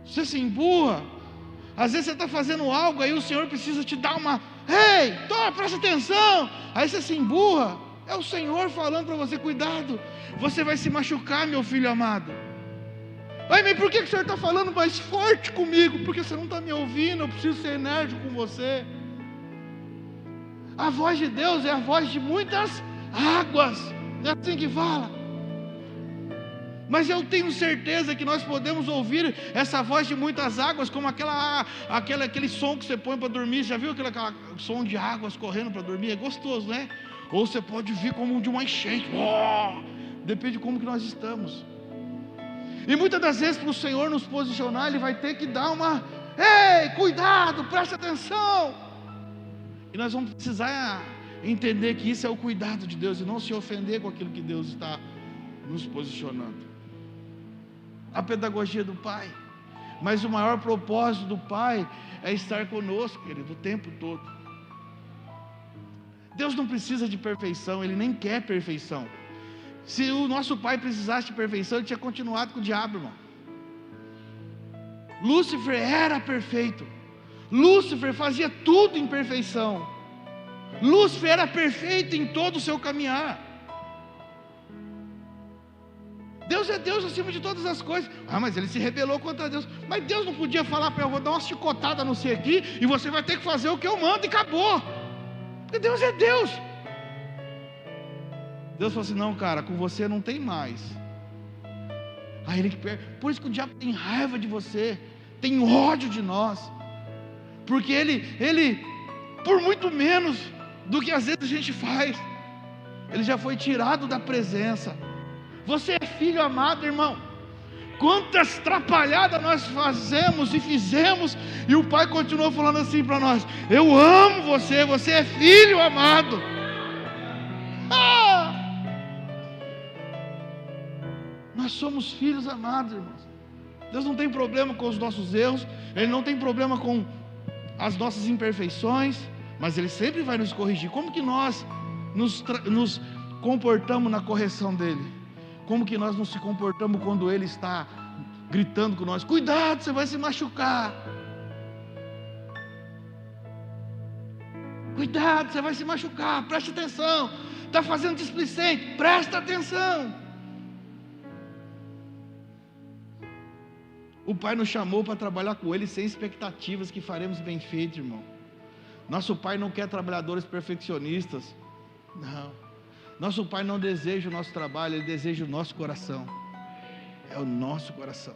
[SPEAKER 1] Você se emburra. Às vezes você está fazendo algo, aí o Senhor precisa te dar uma: ei, presta atenção. Aí você se emburra. É o Senhor falando para você: cuidado, você vai se machucar, meu filho amado. Ai, mas por que o Senhor está falando mais forte comigo? Porque você não está me ouvindo. Eu preciso ser enérgico com você. A voz de Deus é a voz de muitas águas. Não é assim que fala? Mas eu tenho certeza que nós podemos ouvir essa voz de muitas águas, como aquele som que você põe para dormir. Já viu aquele som de águas correndo para dormir? É gostoso, né? Ou você pode ouvir como de uma enchente. Depende de como que nós estamos. E muitas das vezes, para o Senhor nos posicionar, Ele vai ter que dar uma: ei, cuidado, preste atenção. E nós vamos precisar entender que isso é o cuidado de Deus, e não se ofender com aquilo que Deus está nos posicionando. A pedagogia do Pai. Mas o maior propósito do Pai é estar conosco, querido, o tempo todo. Deus não precisa de perfeição, Ele nem quer perfeição. Se o nosso Pai precisasse de perfeição, Ele tinha continuado com o diabo, irmão. Lúcifer era perfeito. Lúcifer fazia tudo em perfeição. Lúcifer era perfeito em todo o seu caminhar. Deus é Deus acima de todas as coisas. Mas ele se rebelou contra Deus. Mas Deus não podia falar para eu: vou dar uma chicotada no você aqui, e você vai ter que fazer o que eu mando, e acabou. Porque Deus é Deus. Deus falou assim: não, cara, com você não tem mais. Por isso que o diabo tem raiva de você, tem ódio de nós. Porque ele por muito menos do que às vezes a gente faz, ele já foi tirado da presença. Você é filho amado, irmão. Quantas trapalhadas nós fazemos e fizemos, e o Pai continuou falando assim para nós: eu amo você, você é filho amado. Nós somos filhos amados, irmãos. Deus não tem problema com os nossos erros, Ele não tem problema com as nossas imperfeições, mas Ele sempre vai nos corrigir. Como que nós nos comportamos na correção dEle? Como que nós não se comportamos quando Ele está gritando com nós: cuidado, você vai se machucar. Cuidado, você vai se machucar, preste atenção. Está fazendo displicente, presta atenção. O Pai nos chamou para trabalhar com Ele sem expectativas que faremos bem feito, irmão. Nosso Pai não quer trabalhadores perfeccionistas, não. Nosso Pai não deseja o nosso trabalho, Ele deseja o nosso coração. É o nosso coração.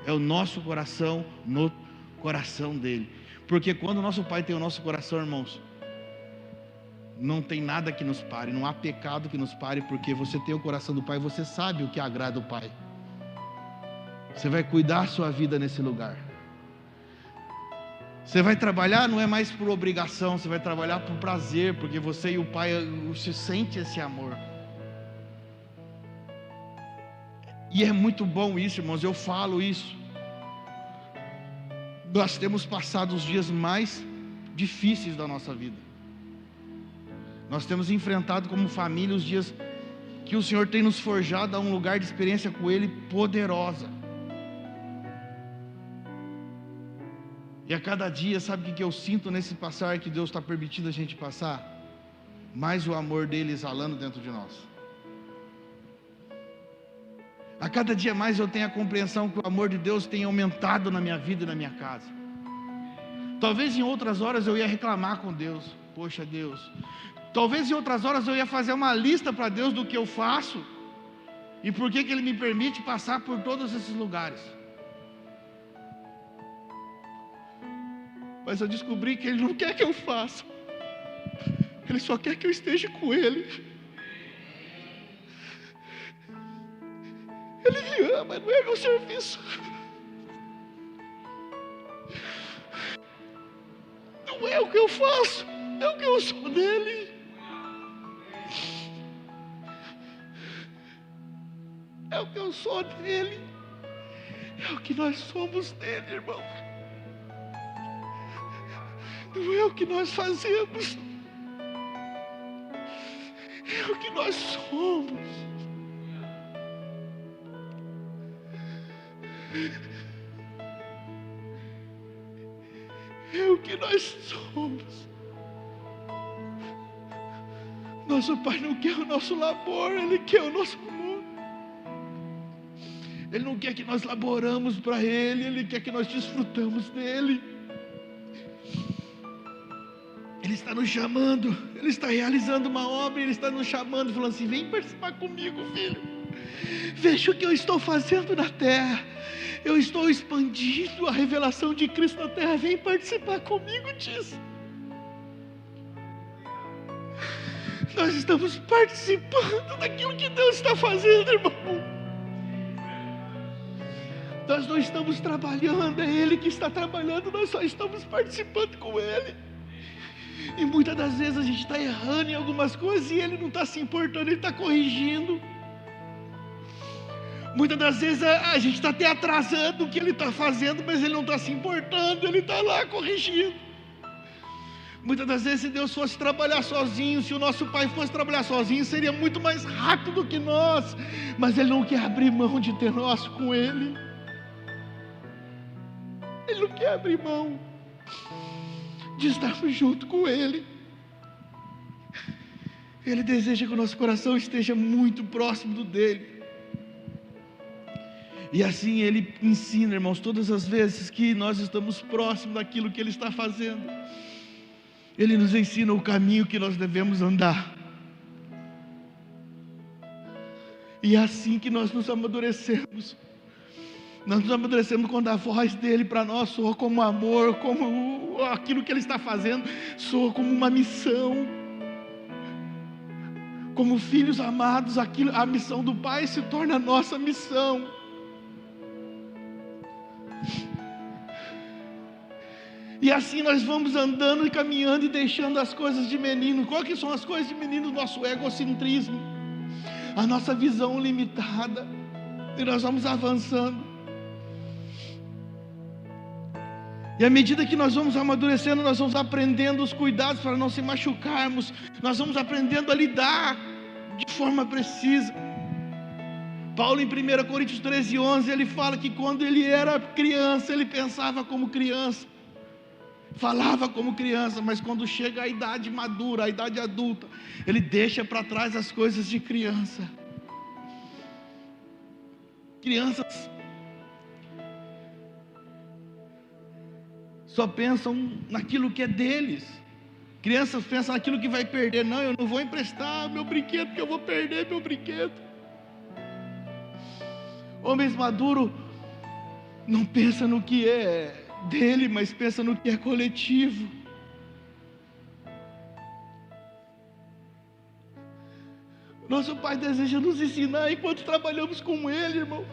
[SPEAKER 1] É o nosso coração no coração dEle. Porque quando o nosso Pai tem o nosso coração, irmãos, não tem nada que nos pare, não há pecado que nos pare, porque você tem o coração do Pai, você sabe o que agrada o Pai. Você vai cuidar da sua vida nesse lugar. Você vai trabalhar não é mais por obrigação, você vai trabalhar por prazer, porque você e o Pai se sente esse amor. E é muito bom isso, irmãos, eu falo isso. Nós temos passado os dias mais difíceis da nossa vida. Nós temos enfrentado como família os dias que o Senhor tem nos forjado a um lugar de experiência com Ele poderosa. E a cada dia, sabe o que eu sinto nesse passar que Deus está permitindo a gente passar? Mais o amor dEle exalando dentro de nós. A cada dia mais eu tenho a compreensão que o amor de Deus tem aumentado na minha vida e na minha casa. Talvez em outras horas eu ia reclamar com Deus. Poxa Deus. Talvez em outras horas eu ia fazer uma lista para Deus do que eu faço e por que Ele me permite passar por todos esses lugares. Mas eu descobri que Ele não quer que eu faça. Ele só quer que eu esteja com Ele. Ele me ama, não é meu serviço. Não é o que eu faço, é o que eu sou dele. É o que eu sou dele. É o que nós somos dele, irmão. Não é o que nós fazemos, é o que nós somos. É o que nós somos. Nosso Pai não quer o nosso labor, Ele quer o nosso amor. Ele não quer que nós laboramos para Ele, Ele quer que nós desfrutamos dEle. Ele está nos chamando, Ele está realizando uma obra, Ele está nos chamando, falando assim: vem participar comigo, filho. Veja o que eu estou fazendo na terra. Eu estou expandindo a revelação de Cristo na terra. Vem participar comigo disso. Nós estamos participando daquilo que Deus está fazendo, irmão. Nós não estamos trabalhando, é Ele que está trabalhando. Nós só estamos participando com Ele. E muitas das vezes a gente está errando em algumas coisas e Ele não está se importando, Ele está corrigindo. Muitas das vezes a gente está até atrasando o que Ele está fazendo, mas Ele não está se importando, Ele está lá corrigindo. Muitas das vezes, se Deus fosse trabalhar sozinho, se o nosso Pai fosse trabalhar sozinho, seria muito mais rápido que nós, mas Ele não quer abrir mão de ter nós com Ele. Ele não quer abrir mão de estarmos junto com Ele. Ele deseja que o nosso coração esteja muito próximo do dele. E assim Ele ensina, irmãos, todas as vezes que nós estamos próximos daquilo que Ele está fazendo, Ele nos ensina o caminho que nós devemos andar. E é assim que nós nos amadurecemos. Nós nos amadurecemos quando a voz dEle para nós soa como amor, como aquilo que Ele está fazendo, soa como uma missão. Como filhos amados, a missão do Pai se torna a nossa missão. E assim nós vamos andando e caminhando e deixando as coisas de menino. Qual que são as coisas de menino? Nosso egocentrismo, a nossa visão limitada. E nós vamos avançando. E à medida que nós vamos amadurecendo, nós vamos aprendendo os cuidados para não se machucarmos. Nós vamos aprendendo a lidar de forma precisa. Paulo em 1 Coríntios 13:11, ele fala que quando ele era criança, ele pensava como criança, falava como criança, mas quando chega a idade madura, a idade adulta, ele deixa para trás as coisas de criança. Crianças só pensam naquilo que é deles. Crianças pensam naquilo que vai perder. Não, eu não vou emprestar meu brinquedo, porque eu vou perder meu brinquedo. Homens maduros não pensam no que é dele, mas pensam no que é coletivo. Nosso Pai deseja nos ensinar enquanto trabalhamos com Ele, irmão.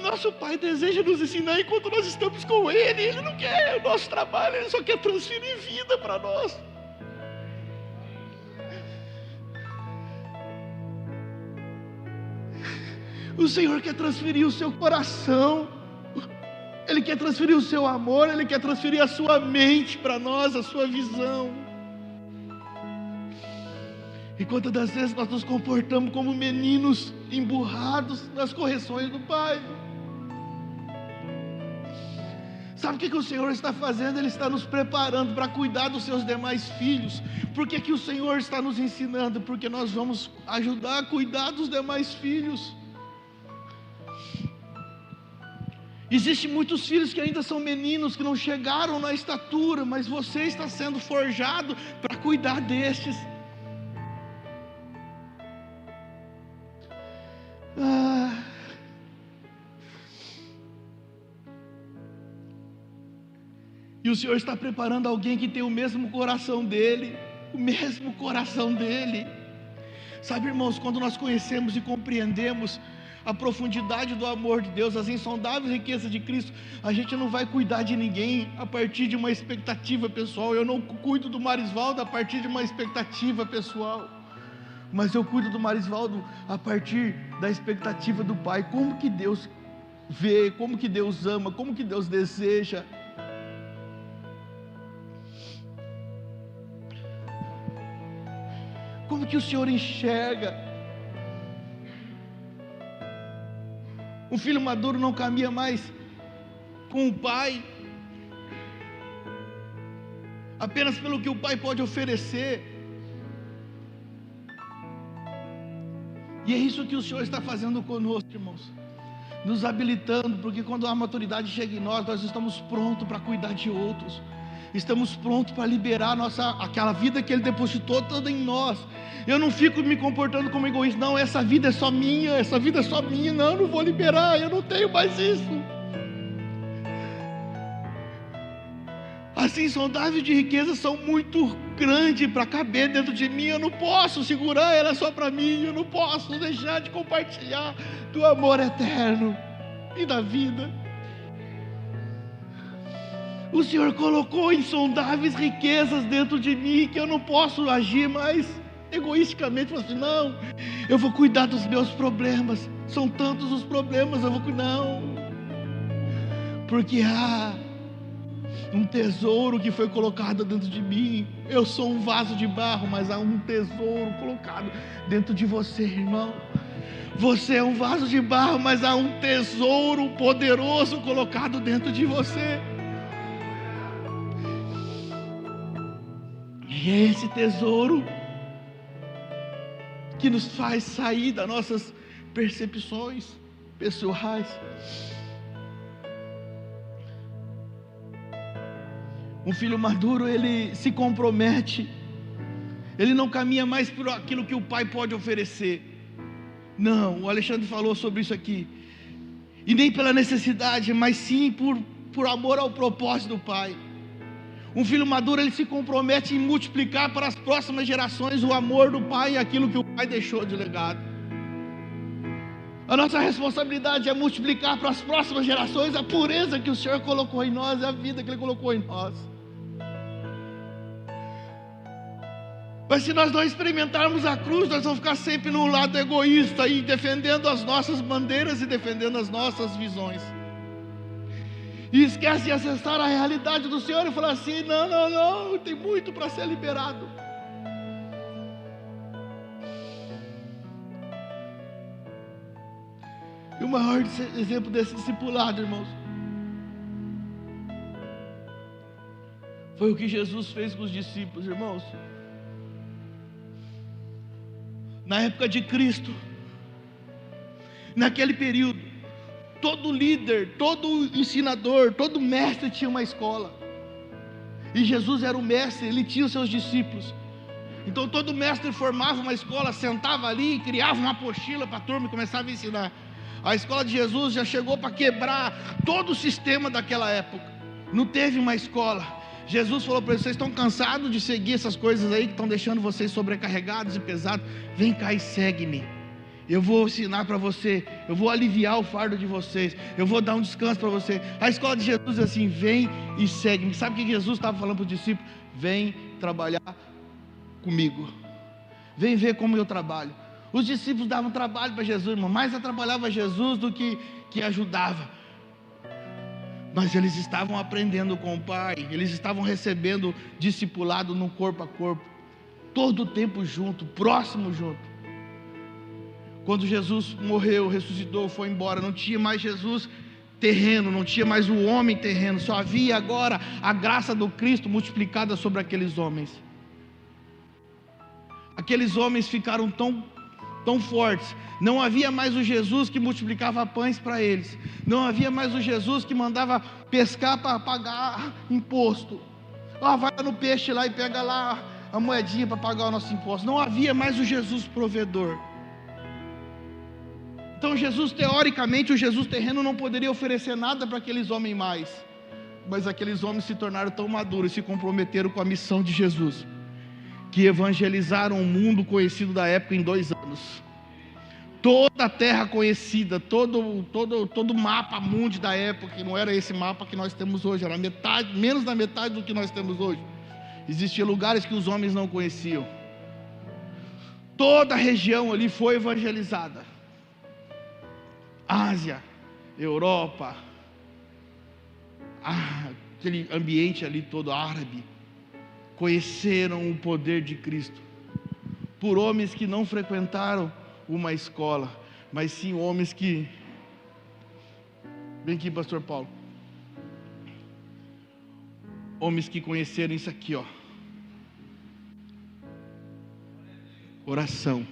[SPEAKER 1] Nosso Pai deseja nos ensinar enquanto nós estamos com Ele. Ele não quer o nosso trabalho, Ele só quer transferir vida para nós. O Senhor quer transferir o seu coração, Ele quer transferir o seu amor, Ele quer transferir a sua mente para nós, a sua visão. E quantas das vezes nós nos comportamos como meninos emburrados nas correções do Pai? Sabe o que o Senhor está fazendo? Ele está nos preparando para cuidar dos seus demais filhos. Por que o Senhor está nos ensinando? Porque nós vamos ajudar a cuidar dos demais filhos. Existem muitos filhos que ainda são meninos, que não chegaram na estatura, mas você está sendo forjado para cuidar destes. E o Senhor está preparando alguém que tem o mesmo coração dele, o mesmo coração dele. Sabe, irmãos, quando nós conhecemos e compreendemos a profundidade do amor de Deus, as insondáveis riquezas de Cristo, a gente não vai cuidar de ninguém a partir de uma expectativa pessoal. Eu não cuido do Marisvaldo a partir de uma expectativa pessoal, mas eu cuido do Marisvaldo a partir da expectativa do Pai. Como que Deus vê, como que Deus ama, como que Deus deseja. Como que o Senhor enxerga? Um filho maduro não caminha mais com o pai apenas pelo que o pai pode oferecer. E é isso que o Senhor está fazendo conosco, irmãos, nos habilitando, porque quando a maturidade chega em nós, nós estamos prontos para cuidar de outros. Estamos prontos para liberar aquela vida que Ele depositou toda em nós. Eu não fico me comportando como egoísta. Não, essa vida é só minha, essa vida é só minha. Não, eu não vou liberar, eu não tenho mais isso. As insondáveis de riqueza são muito grandes para caber dentro de mim. Eu não posso segurar ela só para mim. Eu não posso deixar de compartilhar do amor eterno e da vida. O Senhor colocou insondáveis riquezas dentro de mim, que eu não posso agir mais egoisticamente. Falar assim, não, eu vou cuidar dos meus problemas. São tantos os problemas, eu vou cuidar. Não, porque há um tesouro que foi colocado dentro de mim. Eu sou um vaso de barro, mas há um tesouro colocado dentro de você, irmão. Você é um vaso de barro, mas há um tesouro poderoso colocado dentro de você. E é esse tesouro que nos faz sair das nossas percepções pessoais. Um filho maduro, ele se compromete, ele não caminha mais por aquilo que o pai pode oferecer. Não, o Alexandre falou sobre isso aqui. E nem pela necessidade, mas sim por amor ao propósito do pai. Um filho maduro, ele se compromete em multiplicar para as próximas gerações o amor do pai e aquilo que o pai deixou de legado. A nossa responsabilidade é multiplicar para as próximas gerações a pureza que o Senhor colocou em nós, a vida que Ele colocou em nós. Mas se nós não experimentarmos a cruz, nós vamos ficar sempre no lado egoísta e defendendo as nossas bandeiras e defendendo as nossas visões. E esquece de acessar a realidade do Senhor e falar assim, não, tem muito para ser liberado. E o maior exemplo desse discipulado, irmãos, foi o que Jesus fez com os discípulos, irmãos. Na época de Cristo, naquele período, Todo líder, todo ensinador, todo mestre tinha uma escola. E Jesus era o mestre, ele tinha os seus discípulos. Então todo mestre formava uma escola, sentava ali, criava uma apostila para a turma e começava a ensinar. A escola de Jesus já chegou para quebrar todo o sistema daquela época. Não teve uma escola. Jesus falou para eles: vocês estão cansados de seguir essas coisas aí que estão deixando vocês sobrecarregados e pesados? Vem cá e segue-me. Eu vou ensinar para você, eu vou aliviar o fardo de vocês, eu vou dar um descanso para você. A escola de Jesus é assim: vem e segue-me. Sabe o que Jesus estava falando para os discípulos? Vem trabalhar comigo, vem ver como eu trabalho. Os discípulos davam trabalho para Jesus, irmão, mais atrapalhava Jesus do que ajudava. Mas eles estavam aprendendo com o Pai, eles estavam recebendo discipulado no corpo a corpo, todo o tempo junto, próximo junto. Quando Jesus morreu, ressuscitou, foi embora, não tinha mais Jesus terreno, não tinha mais o homem terreno, só havia agora a graça do Cristo multiplicada sobre aqueles homens. Aqueles homens ficaram tão fortes. Não havia mais o Jesus que multiplicava pães para eles, não havia mais o Jesus que mandava pescar para pagar imposto. Vai lá no peixe lá e pega lá a moedinha para pagar o nosso imposto. Não havia mais o Jesus provedor. Então Jesus, teoricamente, o Jesus terreno não poderia oferecer nada para aqueles homens mais. Mas aqueles homens se tornaram tão maduros e se comprometeram com a missão de Jesus, que evangelizaram o mundo conhecido da época em 2 anos. Toda a terra conhecida, todo mapa mundi da época, que não era esse mapa que nós temos hoje, era metade, menos da metade do que nós temos hoje. Existiam lugares que os homens não conheciam. Toda a região ali foi evangelizada. Ásia, Europa, aquele ambiente ali todo árabe, conheceram o poder de Cristo, por homens que não frequentaram uma escola, mas sim homens que... Vem aqui, pastor Paulo. Homens que conheceram isso aqui, ó. Oração.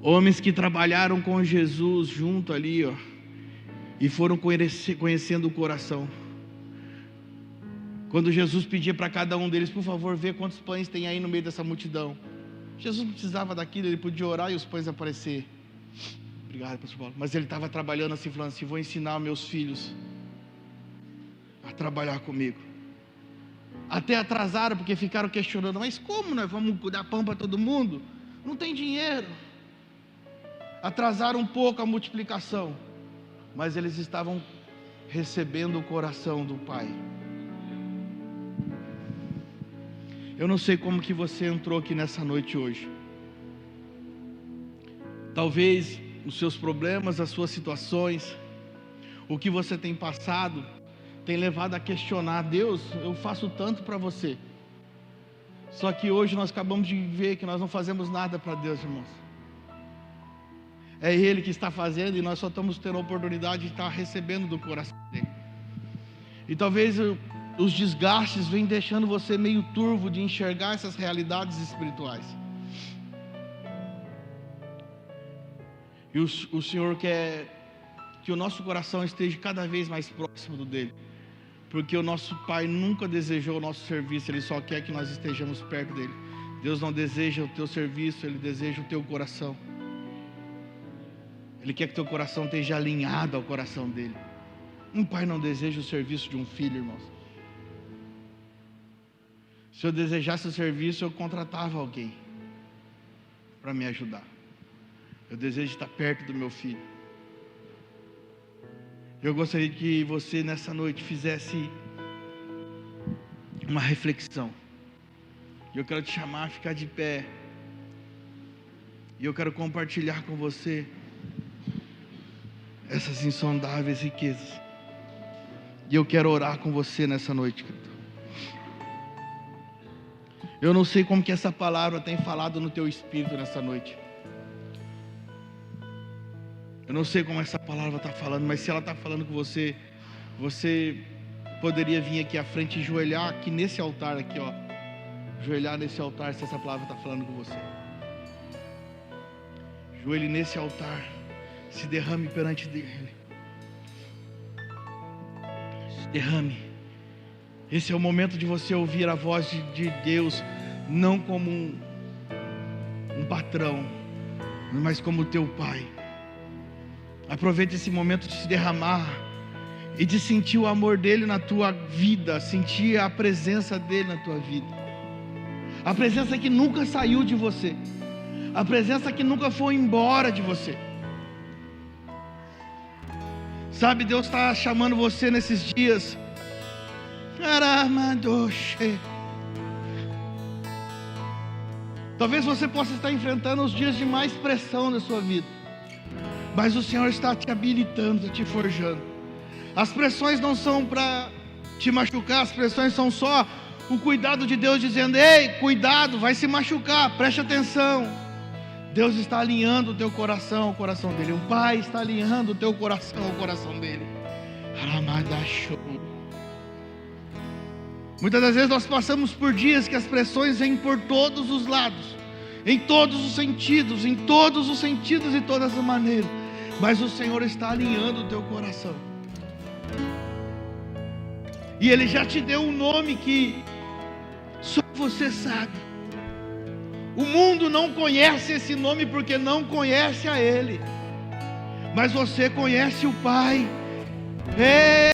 [SPEAKER 1] Homens que trabalharam com Jesus junto ali, ó, e foram conhecendo o coração. Quando Jesus pedia para cada um deles: por favor, vê quantos pães tem aí no meio dessa multidão. Jesus não precisava daquilo, ele podia orar e os pães aparecer. Obrigado, pastor Paulo. Mas ele estava trabalhando assim, falando assim: vou ensinar meus filhos a trabalhar comigo. Até atrasaram, porque ficaram questionando: mas como nós vamos dar pão para todo mundo? Não tem dinheiro. Atrasaram um pouco a multiplicação, mas eles estavam recebendo o coração do Pai. Eu não sei como que você entrou aqui nessa noite hoje. Talvez os seus problemas, as suas situações, o que você tem passado, tem levado a questionar: Deus, eu faço tanto para você. Só que hoje nós acabamos de ver que nós não fazemos nada para Deus, irmãos. É Ele que está fazendo e nós só estamos tendo a oportunidade de estar recebendo do coração dEle. E talvez os desgastes venham deixando você meio turvo de enxergar essas realidades espirituais. E o Senhor quer que o nosso coração esteja cada vez mais próximo do dEle. Porque o nosso Pai nunca desejou o nosso serviço, Ele só quer que nós estejamos perto dEle. Deus não deseja o teu serviço, Ele deseja o teu coração. Ele quer que teu coração esteja alinhado ao coração dEle. Um pai não deseja o serviço de um filho, irmãos. Se eu desejasse o serviço, eu contratava alguém para me ajudar. Eu desejo estar perto do meu filho. Eu gostaria que você nessa noite fizesse uma reflexão. Eu quero te chamar a ficar de pé. E eu quero compartilhar com você essas insondáveis riquezas. E eu quero orar com você nessa noite, querido. Eu não sei como que essa palavra tem falado no teu espírito nessa noite. Eu não sei como essa palavra está falando, mas se ela está falando com você, você poderia vir aqui à frente e joelhar aqui nesse altar aqui, ó. Joelhar nesse altar se essa palavra está falando com você. Joelhe nesse altar. Se derrame perante Ele. Se derrame. Esse é o momento de você ouvir a voz de Deus, não como um patrão, mas como teu Pai. Aproveite esse momento de se derramar e de sentir o amor dele na tua vida, sentir a presença dele na tua vida, a presença que nunca saiu de você, a presença que nunca foi embora de você. Sabe, Deus está chamando você nesses dias. Talvez você possa estar enfrentando os dias de mais pressão da sua vida, mas o Senhor está te habilitando, te forjando. As pressões não são para te machucar, as pressões são só o cuidado de Deus dizendo: ei, cuidado, vai se machucar, preste atenção. Deus está alinhando o teu coração ao coração dele. O Pai está alinhando o teu coração ao coração dele. Muitas das vezes nós passamos por dias que as pressões vêm por todos os lados, em todos os sentidos e todas as maneiras, mas o Senhor está alinhando o teu coração, e Ele já te deu um nome que só você sabe. O mundo não conhece esse nome porque não conhece a Ele, mas você conhece o Pai.